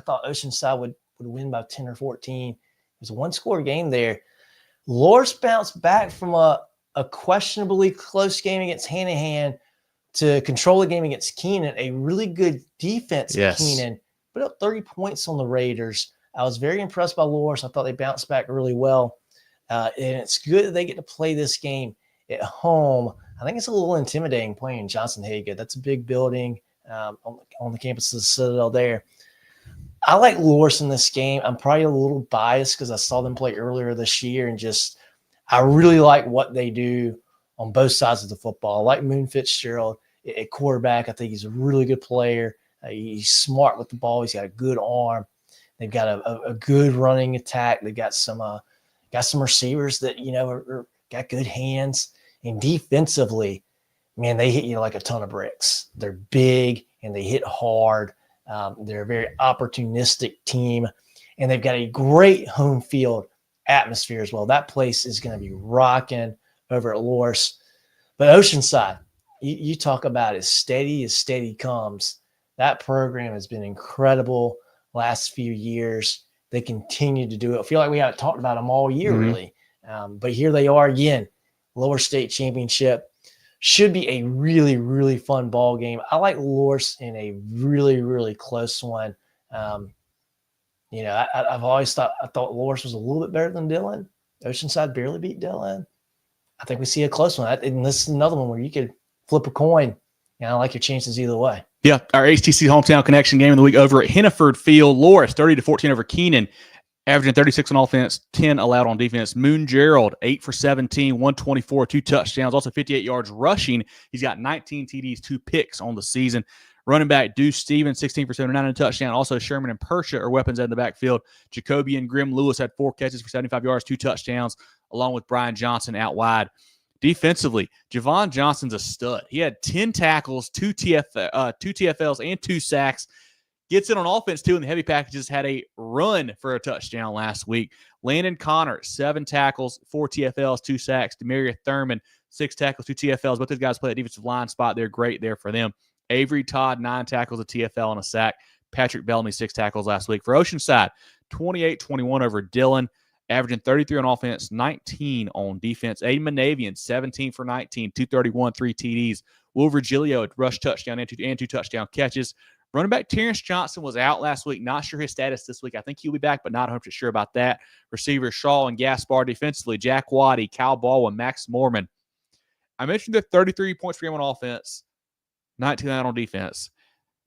thought Oceanside would win by 10 or 14. It was a one-score game there. Loris bounced back from a questionably close game against Hanahan to control the game against Keenan. A really good defense, yes. Keenan. Put up 30 points on the Raiders. I was very impressed by Loris. I thought they bounced back really well. And it's good that they get to play this game at home. I think it's a little intimidating playing Johnson Haga. That's a big building on the campus of the Citadel there. I like Loris in this game. I'm probably a little biased because I saw them play earlier this year, and I really like what they do on both sides of the football. I like Moon Fitzgerald at quarterback. I think he's a really good player. He's smart with the ball. He's got a good arm. They've got a good running attack. They've got some receivers that got good hands. And defensively, man, they hit you like a ton of bricks. They're big and they hit hard. They're a very opportunistic team, and they've got a great home field atmosphere as well. That place is going to be rocking over at Loris. But Oceanside, you talk about as steady comes. That program has been incredible last few years. They continue to do it. I feel like we haven't talked about them all year, really. But here they are again, lower state championship. Should be a really, really fun ball game. I like Loris in a really, really close one. I've always thought Loris was a little bit better than Dillon. Oceanside barely beat Dillon. I think we see a close one. And this is another one where you could flip a coin. I like your chances either way. Yeah, our HTC Hometown Connection game of the week over at Henneford Field. Loris 30-14 over Keenan, averaging 36 on offense, 10 allowed on defense. Moon Jerel 8 for 17, 124, 2 touchdowns, also 58 yards rushing. He's got 19 TDs, 2 picks on the season. Running back Deuce Stevens, 16 for 79 and a touchdown. Also, Sherman and Persha are weapons in the backfield. Jacoby and Grim Lewis had 4 catches for 75 yards, 2 touchdowns, along with Brian Johnson out wide. Defensively, Javon Johnson's a stud. He had 10 tackles, 2 TFLs, and 2 sacks. Gets it on offense, too, in the heavy packages. Had a run for a touchdown last week. Landon Connor, 7 tackles, 4 TFLs, 2 sacks. Demaria Thurman, 6 tackles, 2 TFLs. Both those guys play a defensive line spot. They're great there for them. Avery Todd, 9 tackles, a TFL, and a sack. Patrick Bellamy, 6 tackles last week. For Oceanside, 28-21 over Dillon, averaging 33 on offense, 19 on defense. Aiden Manavian, 17 for 19, 231, 3 TDs. Will Virgilio, a rush touchdown and 2 touchdown catches. Running back Terrence Johnson was out last week. Not sure his status this week. I think he'll be back, but not 100% sure about that. Receivers Shaw and Gaspar defensively. Jack Waddy, Kyle Baldwin, Max Morman. I mentioned the 33 points per game on offense, 19 on defense.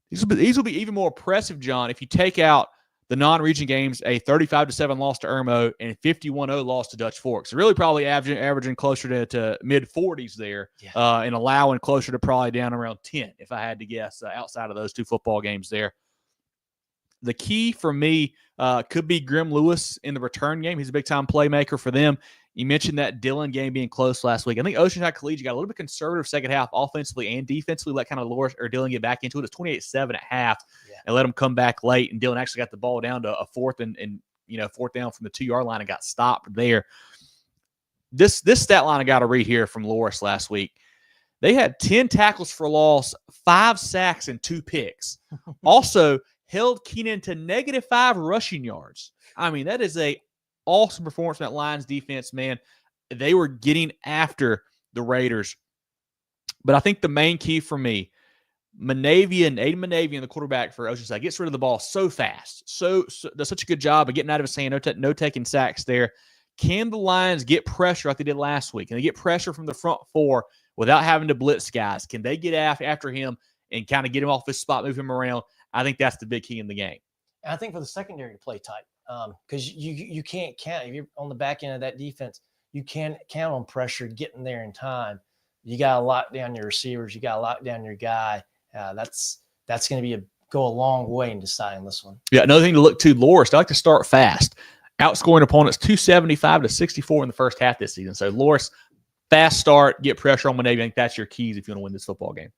These will be even more impressive, John, if you take out the non-region games, a 35-7 loss to Irmo and 51-0 loss to Dutch Fork. So really probably averaging closer to mid-40s there, and allowing closer to probably down around 10, if I had to guess, outside of those 2 football games there. The key for me could be Grim Lewis in the return game. He's a big-time playmaker for them. You mentioned that Dillon game being close last week. I think Oceanside Collegiate got a little bit conservative second half offensively and defensively, let kind of Loris or Dillon get back into it. It's 28-7 at half and let them come back late. And Dillon actually got the ball down to a fourth and fourth down from the 2-yard line and got stopped there. This stat line I got to read here from Loris last week. They had 10 tackles for loss, 5 sacks, and 2 picks. Also held Keenan to -5 rushing yards. I mean, that is a awesome performance from that Lions defense, man. They were getting after the Raiders. But I think the main key for me, Aiden Manavian, the quarterback for Oceanside, gets rid of the ball so fast. So does such a good job of getting out of his hand, no taking sacks there. Can the Lions get pressure like they did last week? Can they get pressure from the front 4 without having to blitz guys? Can they get after him and kind of get him off his spot, move him around? I think that's the big key in the game. And I think for the secondary to play tight, because you can't count. If you're on the back end of that defense, you can't count on pressure getting there in time. You got to lock down your receivers. You got to lock down your guy. That's going to go a long way in deciding this one. Yeah, another thing to look to, Loris, they like to start fast. Outscoring opponents 275-64 in the first half this season. So Loris, fast start, get pressure on Manavian. I think that's your keys if you want to win this football game.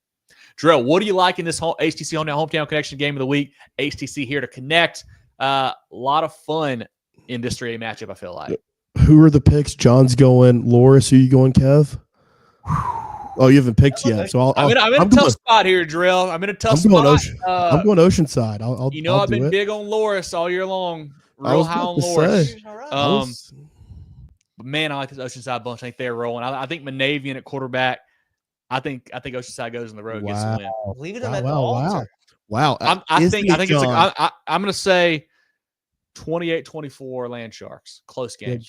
Jerel, what do you like in this HTC Hometown Connection game of the week? HTC here to connect. A lot of fun in this 3A matchup, I feel like. Who are the picks? John's going. Loris, who are you going, Kev? Oh, you haven't picked yet. So I'm in a tough spot here, Jerel. I'm in a tough spot. I'm going Oceanside. I've been big on Loris all year long. Real high on Loris. But man, I like this Oceanside bunch. I think they're rolling. I think Manavian at quarterback. I think Oceanside goes on the road, gets the win. Leaving them at the altar. Wow. I think it's I'm going to say 28-24 Land Sharks. Close game.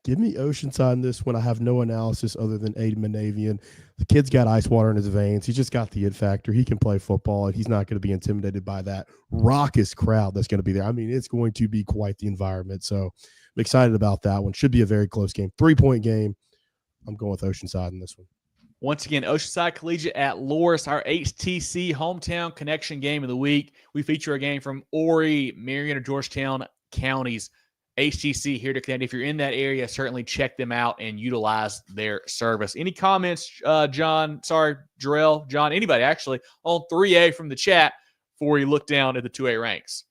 Give me Oceanside in this one. I have no analysis other than Aiden Manavian. The kid's got ice water in his veins. He's just got the it factor. He can play football, and he's not going to be intimidated by that raucous crowd that's going to be there. I mean, it's going to be quite the environment. So I'm excited about that one. Should be a very close game. 3-point game. I'm going with Oceanside in this one. Once again, Oceanside Collegiate at Loris, our HTC Hometown Connection game of the week. We feature a game from Horry, Marion, or Georgetown counties. HTC here to connect. If you're in that area, certainly check them out and utilize their service. Any comments, Jerel, John, anybody actually, on 3A from the chat before you look down at the 2A ranks?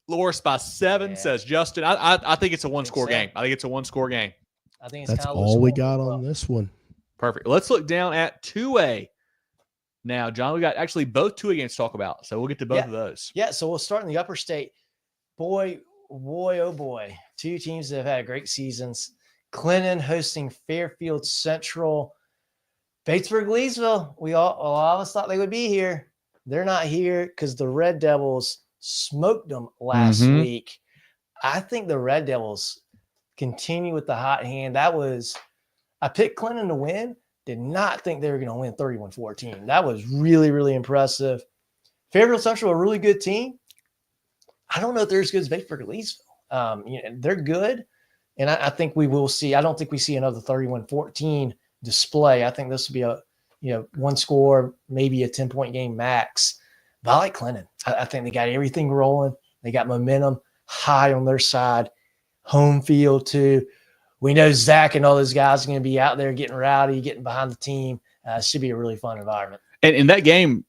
Loris by 7, says Justin. I think it's a one-score game. I think it's a one-score game. I think that's all we got on this one. Perfect. Let's look down at 2A. Now, John, we got actually both 2A games to talk about, so we'll get to both of those. Yeah, so we'll start in the upper state. Boy, oh boy. 2 teams that have had great seasons. Clinton hosting Fairfield Central. Batesburg, Leesville. A lot of us thought they would be here. They're not here because the Red Devils smoked them last week. I think the Red Devils continue with the hot hand. I picked Clinton to win. Did not think they were going to win 31-14. That was really, really impressive. Fairfield Central, a really good team. I don't know if they're as good as Batesburg or Leesville. They're good. And I think we will see. I don't think we see another 31-14 display. I think this will be a one score, maybe a 10-point game max. But I like Clinton. I think they got everything rolling. They got momentum high on their side. Home field too. We know Zach and all those guys are going to be out there getting rowdy, getting behind the team. Should be a really fun environment. And in that game,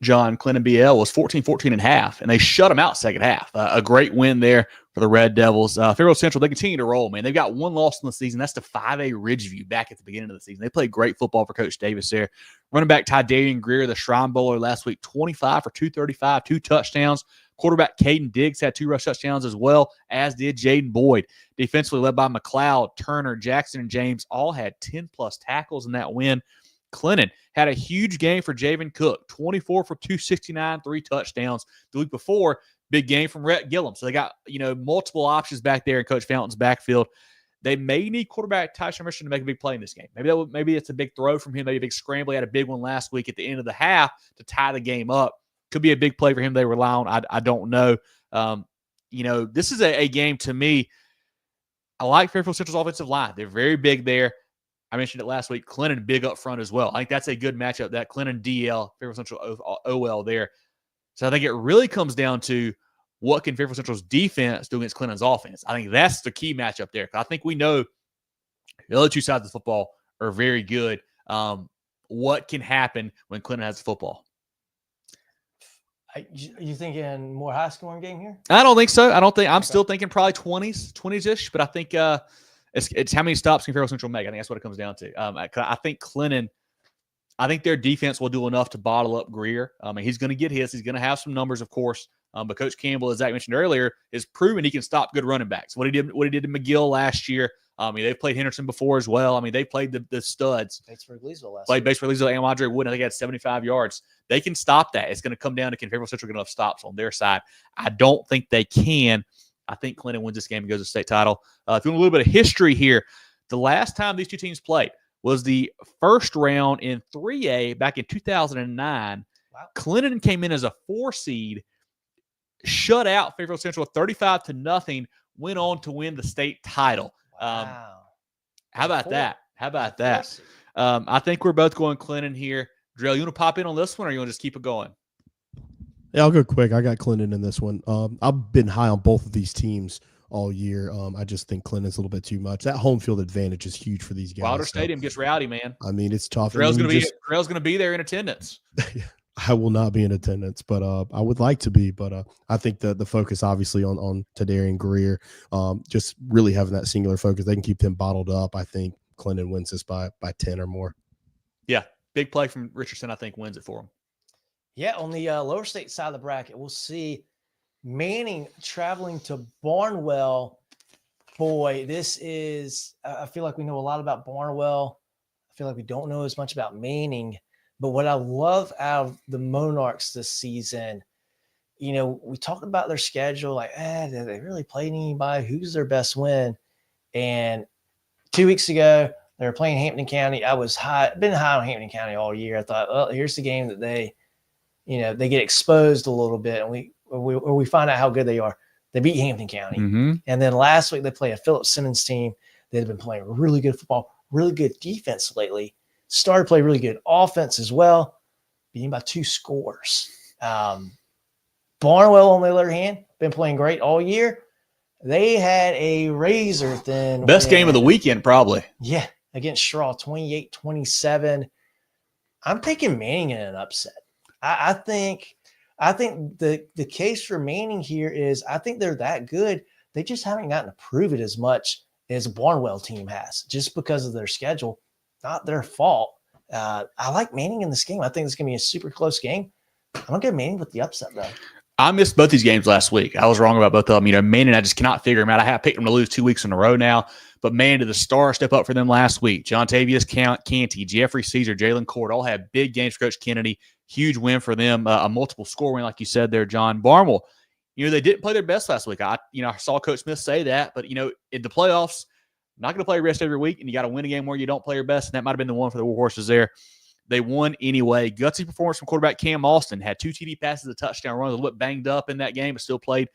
John, Clinton BL was 14-14 and a half, and they shut them out second half. A great win there for the Red Devils. Fairfield Central, they continue to roll, man. They've got one loss in the season. That's to 5A Ridgeview back at the beginning of the season. They played great football for Coach Davis there. Running back Tydarian Greer, the Shrine Bowler last week, 25 for 235, 2 touchdowns. Quarterback Caden Diggs had 2 rush touchdowns as well, as did Jaden Boyd. Defensively led by McLeod, Turner, Jackson, and James all had 10-plus tackles in that win. Clinton had a huge game for Javen Cook, 24 for 269, 3 touchdowns. The week before, big game from Rhett Gillum. So they got, multiple options back there in Coach Fountain's backfield. They may need quarterback Tyson Richardson to make a big play in this game. Maybe it's a big throw from him, maybe a big scramble. He had a big one last week at the end of the half to tie the game up. Could be a big play for him they rely on. I don't know. This is a game to me. I like Fairfield Central's offensive line. They're very big there. I mentioned it last week. Clinton big up front as well. I think that's a good matchup, that Clinton DL, Fairfield Central OL there. So I think it really comes down to what can Fairfield Central's defense do against Clinton's offense. I think that's the key matchup there. I think we know the other two sides of the football are very good. What can happen when Clinton has the football? You thinking more high scoring game here? I don't think so. I'm still thinking probably 20s-ish, but I think it's how many stops can Fairfield Central make. I think that's what it comes down to. I think Clinton, their defense will do enough to bottle up Greer. He's going to get his. He's going to have some numbers, of course. But Coach Campbell, as Zach mentioned earlier, has proven he can stop good running backs. What he did to McGill last year. They've played Henderson before as well. They played the studs. Batesburg Leesville last week. Batesburg Leesville and Andre Wood. I think he had 75 yards. They can stop that. It's going to come down to can Fairfield Central get enough stops on their side. I don't think they can. I think Clinton wins this game and goes to state title. If you want a little bit of history here, the last time these two teams played was the first round in 3A back in 2009. Wow. Clinton came in as a 4 seed, shut out Fairfield Central 35-0, went on to win the state title. Wow. How about that? I think we're both going Clinton here. Jerel, you want to pop in on this one, or you want to just keep it going? Yeah, I'll go quick. I got Clinton in this one. I've been high on both of these teams all year. I just think Clinton's a little bit too much. That home field advantage is huge for these guys. Wilder Stadium gets rowdy, man. It's tough. Jerel's going to be there in attendance. I will not be in attendance, but I would like to be. But I think the focus obviously on Tydarian Greer, just really having that singular focus. They can keep them bottled up. I think Clinton wins this by 10 or more. Yeah, big play from Richardson, I think, wins it for him. Yeah, on the lower state side of the bracket, we'll see Manning traveling to Barnwell. Boy, this is – I feel like we know a lot about Barnwell. I feel like we don't know as much about Manning. But what I love out of the Monarchs this season, we talk about their schedule, like, did they really play anybody? Who's their best win? And 2 weeks ago, they were playing Hampton County. I was been high on Hampton County all year. I thought, well, here's the game that they get exposed a little bit, and we find out how good they are. They beat Hampton County. Mm-hmm. And then last week they played a Philip Simmons team that had been playing really good football, really good defense lately. Started to play really good offense as well, beating by 2 scores. Barnwell, on the other hand, been playing great all year. They had a razor thin best game of the weekend, probably. Yeah, against Straw, 28-27. I'm taking Manning in an upset. I think the case for Manning here is I think they're that good. They just haven't gotten to prove it as much as a Barnwell team has, just because of their schedule. Not their fault. I like Manning in this game. I think it's going to be a super close game. I'm going to go Manning with the upset, though. I missed both these games last week. I was wrong about both of them. Manning, I just cannot figure him out. I have picked him to lose 2 weeks in a row now. But man, did the stars step up for them last week. John Tavius Canty, Jeffrey Caesar, Jalen Cord all had big games for Coach Kennedy. Huge win for them, a multiple score win, like you said there, John. Barnwell, they didn't play their best last week. I saw Coach Smith say that, but, in the playoffs, not going to play your best every week, and you got to win a game where you don't play your best, and that might have been the one for the Warhorses there. They won anyway. Gutsy performance from quarterback Cam Austin. Had 2 TD passes, a touchdown run. A little bit banged up in that game, but still played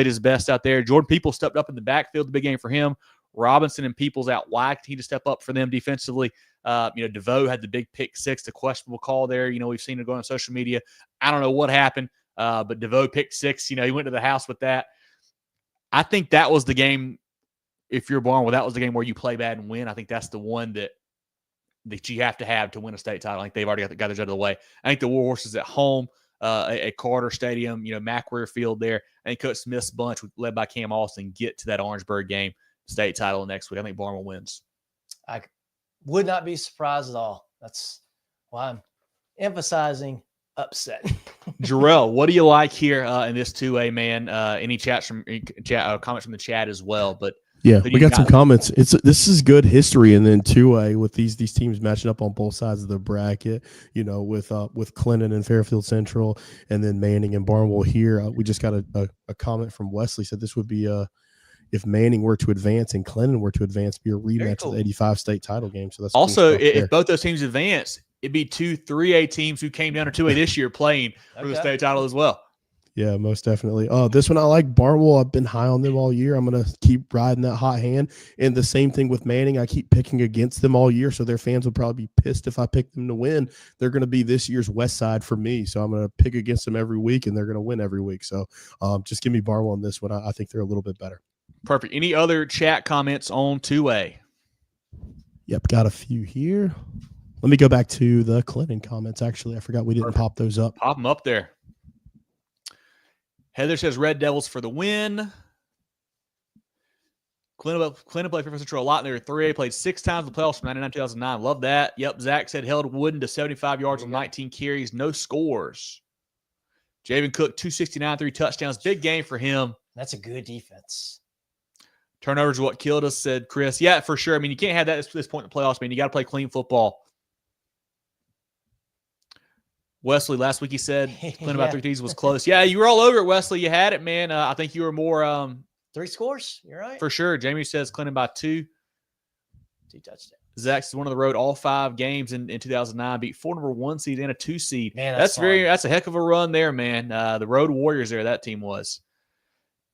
his best out there. Jordan Peoples stepped up in the backfield, the big game for him. Robinson and Peoples out wide. He to step up for them defensively. DeVoe had the big pick 6, the questionable call there. We've seen it go on social media. I don't know what happened, but DeVoe picked 6. He went to the house with that. I think that was the game. If you're Barnwell, that was the game where you play bad and win. I think that's the one that you have to win a state title. I think they've already got theirs out of the way. I think the Warhorses at home, at Carter Stadium, McWare Field there. I think Coach Smith's bunch, led by Cam Austin, get to that Orangeburg game, state title next week. I think Barnwell wins. I would not be surprised at all. That's why I'm emphasizing upset. Jerel, what do you like here in this 2A, man? Any comments from the chat as well? But yeah, we got some comments. This is good history, and then 2A with these teams matching up on both sides of the bracket. With Clinton and Fairfield Central, and then Manning and Barnwell here. We just got a comment from Wesley, said this would be if Manning were to advance and Clinton were to advance, be a rematch of the 85 state title game. So that's also cool if both those teams advance, it'd be 2 3A teams who came down to 2A this year playing for the state title as well. Yeah, most definitely. This one I like. Barnwell, I've been high on them all year. I'm going to keep riding that hot hand. And the same thing with Manning. I keep picking against them all year, so their fans will probably be pissed if I pick them to win. They're going to be this year's Westside for me, so I'm going to pick against them every week, and they're going to win every week. So just give me Barnwell on this one. I think they're a little bit better. Perfect. Any other chat comments on 2A? Yep, got a few here. Let me go back to the Clinton comments. Actually, I forgot we didn't pop those up. Pop them up there. Heather says Red Devils for the win. Clinton played Fairfield Central a lot. They were 3A, played 6 times in the playoffs from 99 to 2009. Love that. Yep, Zach said held Wooden to 75 yards on 19 carries, no scores. Javen Cook, 269, 3 touchdowns. Big game for him. That's a good defense. Turnovers are what killed us, said Chris. Yeah, for sure. I mean, you can't have that at this point in the playoffs, man. You got to play clean football. Wesley, last week he said Clinton about 3 TDs was close. Yeah, you were all over it, Wesley. You had it, man. I think you were more 3 scores. You're right. For sure. Jamie says Clinton by 2. 2 touchdowns. Zach's one of the road all 5 games in 2009. Beat 4 number 1 seed and a 2 seed. Man, that's a heck of a run there, man. The Road Warriors there, that team was.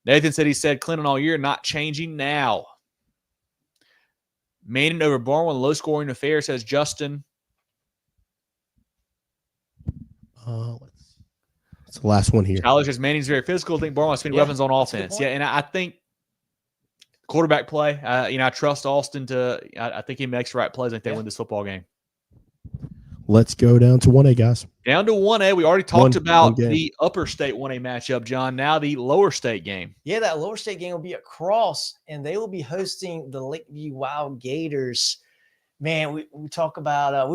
Nathan said he said Clinton all year, not changing now. Manning over Barnwell, low scoring affair, says Justin. That's the last one here. Tyler says Manning's very physical. I think Barnwell has weapons on offense. Yeah, and I think quarterback play. I trust Austin to. I think he makes the right plays. I think they win this football game. Let's go down to 1A, guys. Down to 1A. We already talked about the upper state 1A matchup, John. Now the lower state game. Yeah, that lower state game will be at Cross, and they will be hosting the Lakeview Wild Gators. Man, we talk about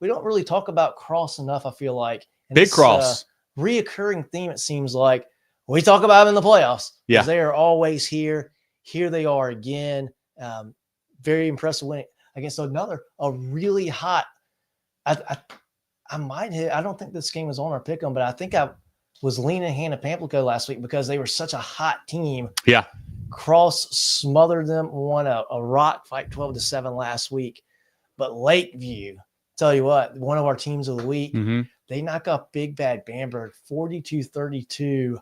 we don't really talk about Cross enough, I feel like. And Big Cross. Reoccurring theme, it seems like. We talk about them in the playoffs. Yeah. They are always here. Here they are again. Very impressive winning against a really hot. I might hit. I don't think this game was on our pick 'em, but I think I was leaning Hannah Pamplico last week because they were such a hot team. Yeah. Cross smothered them, won a rock fight 12-7 last week. But Lakeview, tell you what, one of our teams of the week, they knock up Big Bad Bamberg 42-32.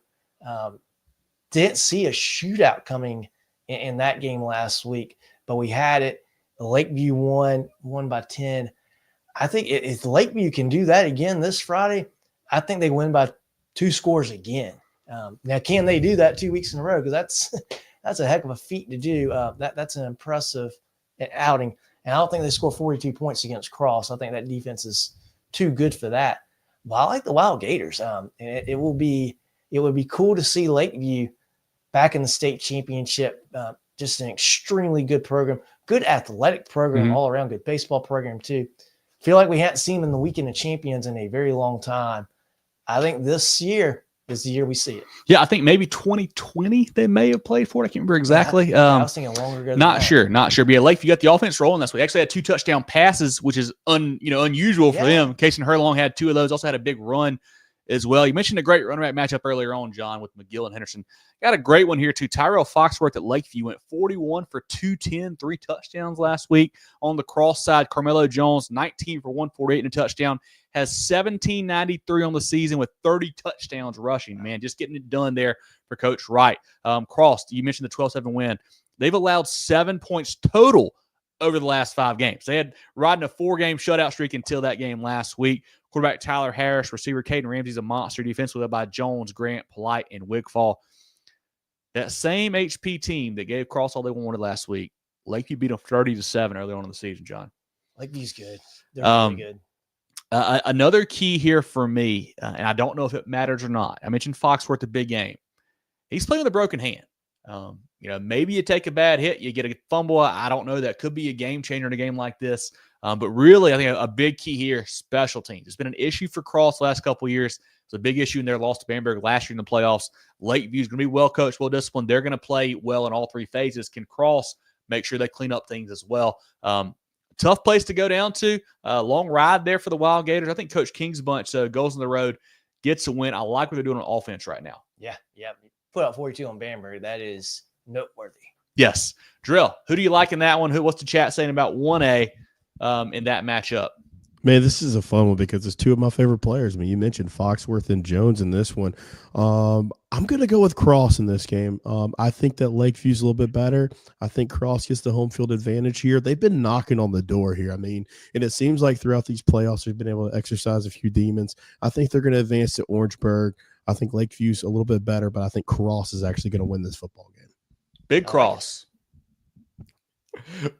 Didn't see a shootout coming in that game last week, but we had it. Lakeview won by 10. I think if Lakeview can do that again this Friday, I think they win by 2 scores again. Now, can they do that 2 weeks in a row? Because that's a heck of a feat to do. That's an impressive outing. And I don't think they score 42 points against Cross. I think that defense is too good for that. But I like the Wild Gators. It would be cool to see Lakeview back in the state championship. Just an extremely good program, good athletic program all around, good baseball program too. Feel like we hadn't seen them in the Weekend of Champions in a very long time. I think this year This is the year we see it. Yeah, I think maybe 2020 they may have played for it. I can't remember exactly. I was thinking longer ago. Not sure. But yeah, Lakeview got the offense rolling this week. Actually had 2 touchdown passes, which is unusual for them. Casey Herlong had 2 of those. Also had a big run as well. You mentioned a great running back matchup earlier on, John, with McGill and Henderson. Got a great one here too. Tyrell Foxworth at Lakeview went 41 for 210, 3 touchdowns last week. On the cross side, Carmelo Jones 19 for 148 and a touchdown. Has 1793 on the season with 30 touchdowns rushing. Man, just getting it done there for Coach Wright. Cross, you mentioned the 12-7 win. They've allowed 7 points total over the last 5 games. They had riding a 4-game shutout streak until that game last week. Quarterback Tyler Harris, receiver Caden Ramsey's a monster. Defense led by Jones, Grant, Polite, and Wigfall. That same HP team that gave Cross all they wanted last week, Lakeview beat them 30-7 early on in the season, John. Lakeview's good. They're really good. Another key here for me, and I don't know if it matters or not. I mentioned Foxworth, the big game. He's playing with a broken hand. Maybe you take a bad hit, you get a fumble. I don't know. That could be a game changer in a game like this. But really, I think a big key here, special teams. It's been an issue for Cross the last couple of years. It's a big issue in their loss to Bamberg last year in the playoffs. Lakeview's going to be well coached, well disciplined. They're going to play well in all 3 phases. Can Cross make sure they clean up things as well? Tough place to go down to. Long ride there for the Wild Gators. I think Coach King's bunch goes on the road, gets a win. I like what they're doing on offense right now. Yeah. Put out 42 on Bamberg. That is noteworthy. Yes. Jerel, who do you like in that one? What's the chat saying about 1A in that matchup? Man, this is a fun one because it's 2 of my favorite players. I mean, you mentioned Foxworth and Jones in this one. I'm going to go with Cross in this game. I think that Lakeview's a little bit better. I think Cross gets the home field advantage here. They've been knocking on the door here. I mean, and it seems like throughout these playoffs, they've been able to exercise a few demons. I think they're going to advance to Orangeburg. I think Lakeview's a little bit better, but I think Cross is actually going to win this football game. Big Cross.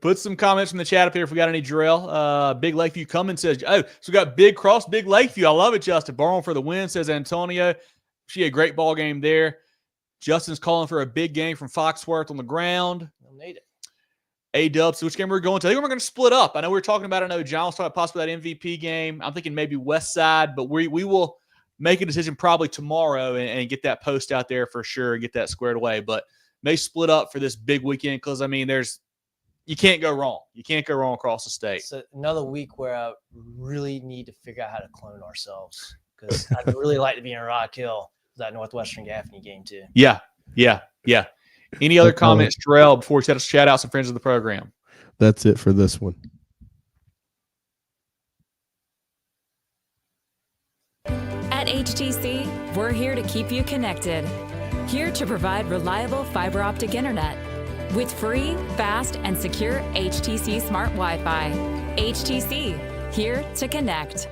Put some comments in the chat up here if we got any, Jerel. Big Lakeview Cummins says, so we got Big Cross, Big Lakeview. I love it, Justin. Barnwell for the win, says Antonio. She had a great ball game there. Justin's calling for a big game from Foxworth on the ground. They'll need it. A-Dub, so which game we're going to? I think we're going to split up. I know we were talking about, John was talking about possibly that MVP game. I'm thinking maybe Westside, but we will make a decision probably tomorrow and get that post out there for sure and get that squared away. But may split up for this big weekend because, you can't go wrong. You can't go wrong across the state. So another week where I really need to figure out how to clone ourselves because I'd really like to be in Rock Hill for that Northwestern Gaffney game too. Yeah. Any other comments, Jerel, before we set us shout out some friends of the program? That's it for this one. At HTC, we're here to keep you connected. Here to provide reliable fiber optic internet with free, fast, and secure HTC Smart Wi-Fi. HTC, here to connect.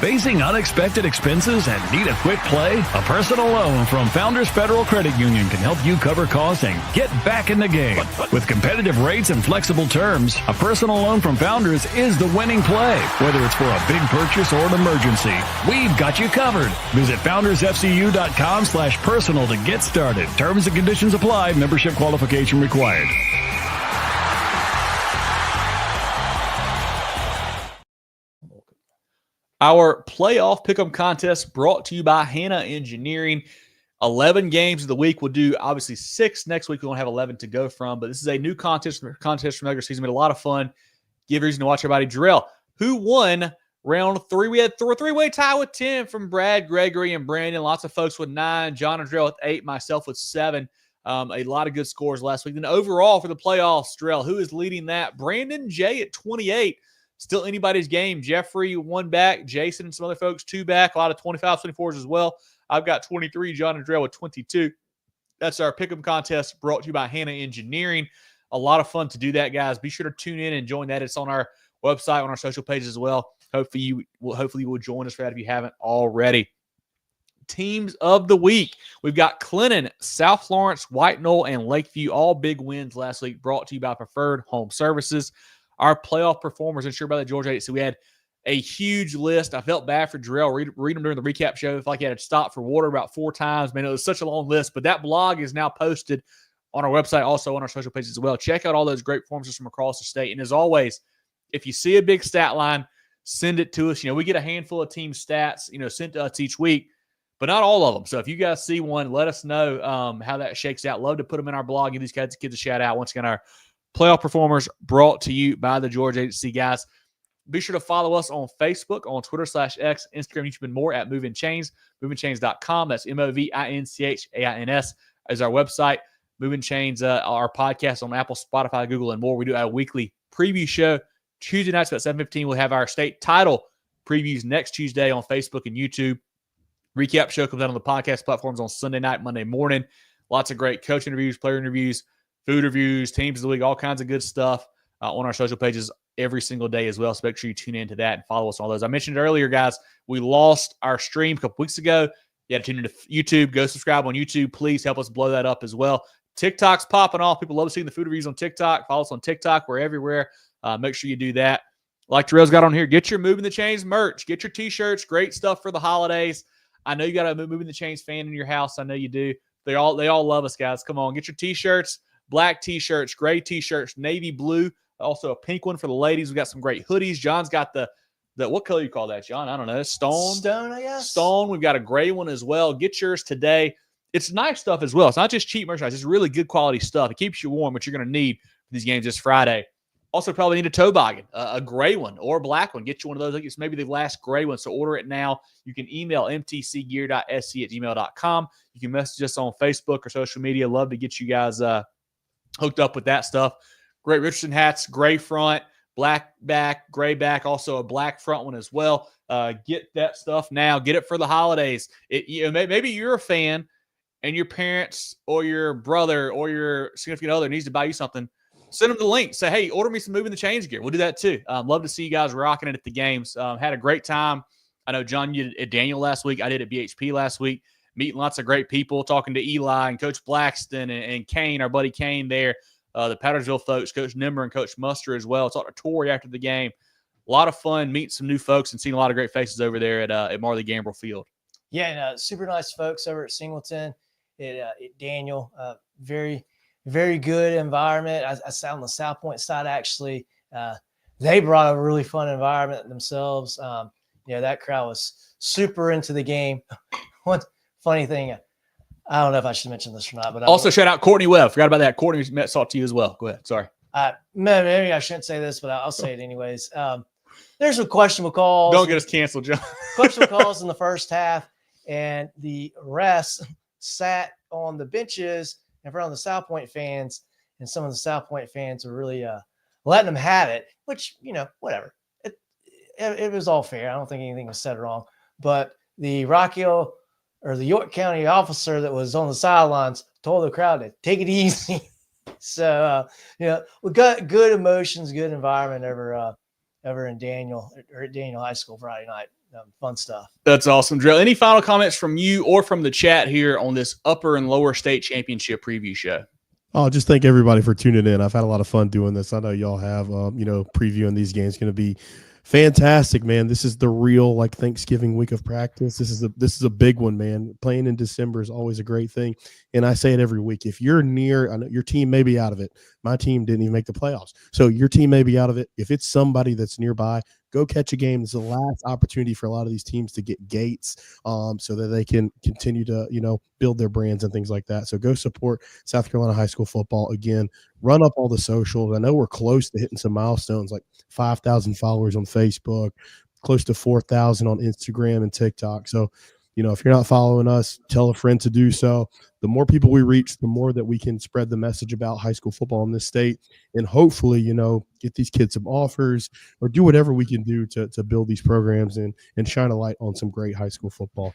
Facing unexpected expenses and need a quick play? A personal loan from Founders Federal Credit Union can help you cover costs and get back in the game. With competitive rates and flexible terms, a personal loan from Founders is the winning play. Whether it's for a big purchase or an emergency, we've got you covered. Visit foundersfcu.com/personal to get started. Terms and conditions apply. Membership qualification required. Our playoff pick'em contest brought to you by Hannah Engineering. 11 games of the week. We'll do obviously 6 next week. We won't have 11 to go from, but this is a new contest from regular season. Been a lot of fun. Give reason to watch everybody. Jerel, who won round 3? We had a three-way tie with 10 from Brad, Gregory, and Brandon. Lots of folks with 9. John and Jerel with 8. Myself with 7. A lot of good scores last week. Then overall for the playoffs, Jerel, who is leading that? Brandon J at 28. Still anybody's game. Jeffrey 1 back. Jason and some other folks 2 back. A lot of 25s, 24s as well. I've got 23. John and Jerel with 22. That's our pick'em contest brought to you by Hannah Engineering. A lot of fun to do that, guys. Be sure to tune in and join that. It's on our website, on our social pages as well. Hopefully you will join us for that if you haven't already. Teams of the week. We've got Clinton, South Florence, White Knoll, and Lakeview. All big wins last week brought to you by Preferred Home Services. Our playoff performers insured by the Georgia Agency. So we had a huge list. I felt bad for Jerel. Read them during the recap show. I felt like he had to stop for water about 4 times. Man, it was such a long list. But that blog is now posted on our website, also on our social pages as well. Check out all those great performances from across the state. And as always, if you see a big stat line, send it to us. We get a handful of team stats, sent to us each week, but not all of them. So if you guys see one, let us know how that shakes out. Love to put them in our blog, give these kids a shout out. Once again, our playoff performers brought to you by the Georgia Agency guys. Be sure to follow us on Facebook, on Twitter /X, Instagram, YouTube, and more at Movin Chains, movinchains.com. That's MOVINCHAINS is our website. Movin Chains, our podcast on Apple, Spotify, Google, and more. We do a weekly preview show. Tuesday nights about 7:15. We'll have our state title previews next Tuesday on Facebook and YouTube. Recap show comes out on the podcast platforms on Sunday night, Monday morning. Lots of great coach interviews, player interviews, food reviews, teams of the week, all kinds of good stuff on our social pages every single day as well. So make sure you tune into that and follow us on all those. I mentioned earlier, guys, we lost our stream a couple weeks ago. You had to tune into YouTube. Go subscribe on YouTube. Please help us blow that up as well. TikTok's popping off. People love seeing the food reviews on TikTok. Follow us on TikTok. We're everywhere. Make sure you do that. Like Jerel's got on here, get your Movin The Chains merch. Get your T-shirts. Great stuff for the holidays. I know you got a Movin The Chains fan in your house. I know you do. They all love us, guys. Come on, get your T-shirts. Black T-shirts, gray T-shirts, navy blue. Also a pink one for the ladies. We got some great hoodies. John's got the what color you call that, John? I don't know. Stone, I guess. Stone. We've got a gray one as well. Get yours today. It's nice stuff as well. It's not just cheap merchandise. It's really good quality stuff. It keeps you warm, which you're going to need for these games this Friday. Also, probably need a toboggan, a gray one or a black one. Get you one of those. I think it's maybe the last gray one. So order it now. You can email mtcgear.sc@gmail.com. You can message us on Facebook or social media. Love to get you guys hooked up with that stuff. Great Richardson hats, gray front, black back, gray back, also a black front one as well. Get that stuff now. Get it for the holidays. Maybe you're a fan and your parents or your brother or your significant other needs to buy you something. Send them the link. Say, hey, order me some Movin The Chains gear. We'll do that too. Love to see you guys rocking it at the games. Had a great time. I know, John, you did at Daniel last week. I did at BHP last week. Meeting lots of great people, talking to Eli and Coach Blackston and Kane, our buddy Kane there. The Pattersville folks, Coach Nimmer and Coach Muster as well. Talked to Tori after the game. A lot of fun meeting some new folks and seeing a lot of great faces over there at Marley Gambrell Field. Yeah, and super nice folks over at Singleton, at Daniel. Very, very good environment. I sat on the South Pointe side, actually. They brought a really fun environment themselves. That crowd was super into the game. One funny thing, I don't know if I should mention this or not, but also shout out Courtney Webb. Forgot about that. Courtney talked to you as well. Go ahead. Sorry. Maybe I shouldn't say this, but I'll say it anyways. There's some questionable calls. Don't get us canceled, John. Questionable calls in the first half, and the refs sat on the benches in front of the South Pointe fans, and some of the South Pointe fans were really letting them have it, which, whatever. It was all fair. I don't think anything was said wrong, but the the York County officer that was on the sidelines told the crowd to take it easy. So, we got good emotions, good environment over in Daniel or at Daniel High School Friday night. Fun stuff. That's awesome, Jerel. Any final comments from you or from the chat here on this upper and lower state championship preview show? Oh, just thank everybody for tuning in. I've had a lot of fun doing this. I know y'all have, previewing these games. Going to be fantastic, man. This is the real Thanksgiving week of practice. This is a big one, man. Playing in December is always a great thing. And I say it every week. If you're near, I know your team may be out of it. My team didn't even make the playoffs. So your team may be out of it. If it's somebody that's nearby, go catch a game. It's the last opportunity for a lot of these teams to get gates so that they can continue to, build their brands and things like that. So go support South Carolina high school football. Again, run up all the socials. I know we're close to hitting some milestones, like 5,000 followers on Facebook, close to 4,000 on Instagram and TikTok. So, if you're not following us, tell a friend to do so. The more people we reach, the more that we can spread the message about high school football in this state, and hopefully, get these kids some offers or do whatever we can do to build these programs and shine a light on some great high school football.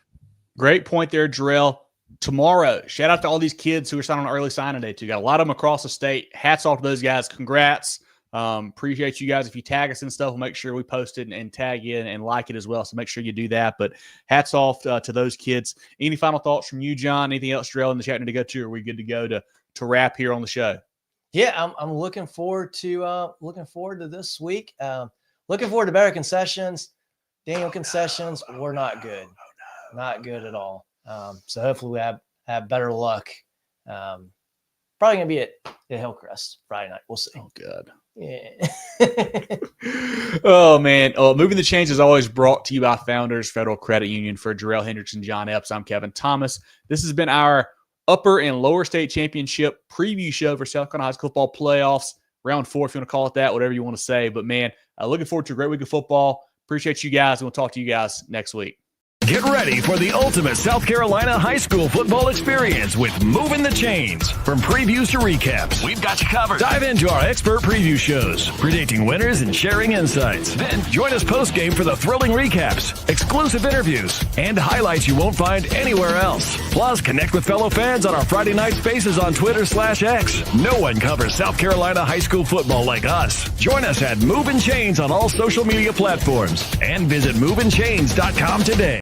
Great point there, Jerel. Tomorrow, shout out to all these kids who are signing on early signing day too. Got a lot of them across the state. Hats off to those guys. Congrats. Appreciate you guys. If you tag us and stuff, we'll make sure we post it and tag you and like it as well. So make sure you do that. But hats off to those kids. Any final thoughts from you, John? Anything else, Jerel, in the chat need to go to? Or are we good to go to wrap here on the show? Yeah, I'm looking forward to this week. Looking forward to better concessions. Daniel concessions were not good. Not good at all. So hopefully we have better luck. Probably gonna be at Hillcrest Friday night. We'll see. Oh, good. Yeah. Oh, man. Moving the Chains is always brought to you by Founders Federal Credit Union. For Jerel, Hendricks, and John Epps, I'm Kevin Thomas. This has been our upper and lower state championship preview show for South Carolina High School football playoffs. Round 4, if you want to call it that, whatever you want to say. But, man, looking forward to a great week of football. Appreciate you guys, and we'll talk to you guys next week. Get ready for the ultimate South Carolina high school football experience with Movin The Chains. From previews to recaps, we've got you covered. Dive into our expert preview shows, predicting winners and sharing insights. Then join us post-game for the thrilling recaps, exclusive interviews, and highlights you won't find anywhere else. Plus, connect with fellow fans on our Friday night spaces on Twitter/X. No one covers South Carolina high school football like us. Join us at Movin Chains on all social media platforms and visit movinchains.com today.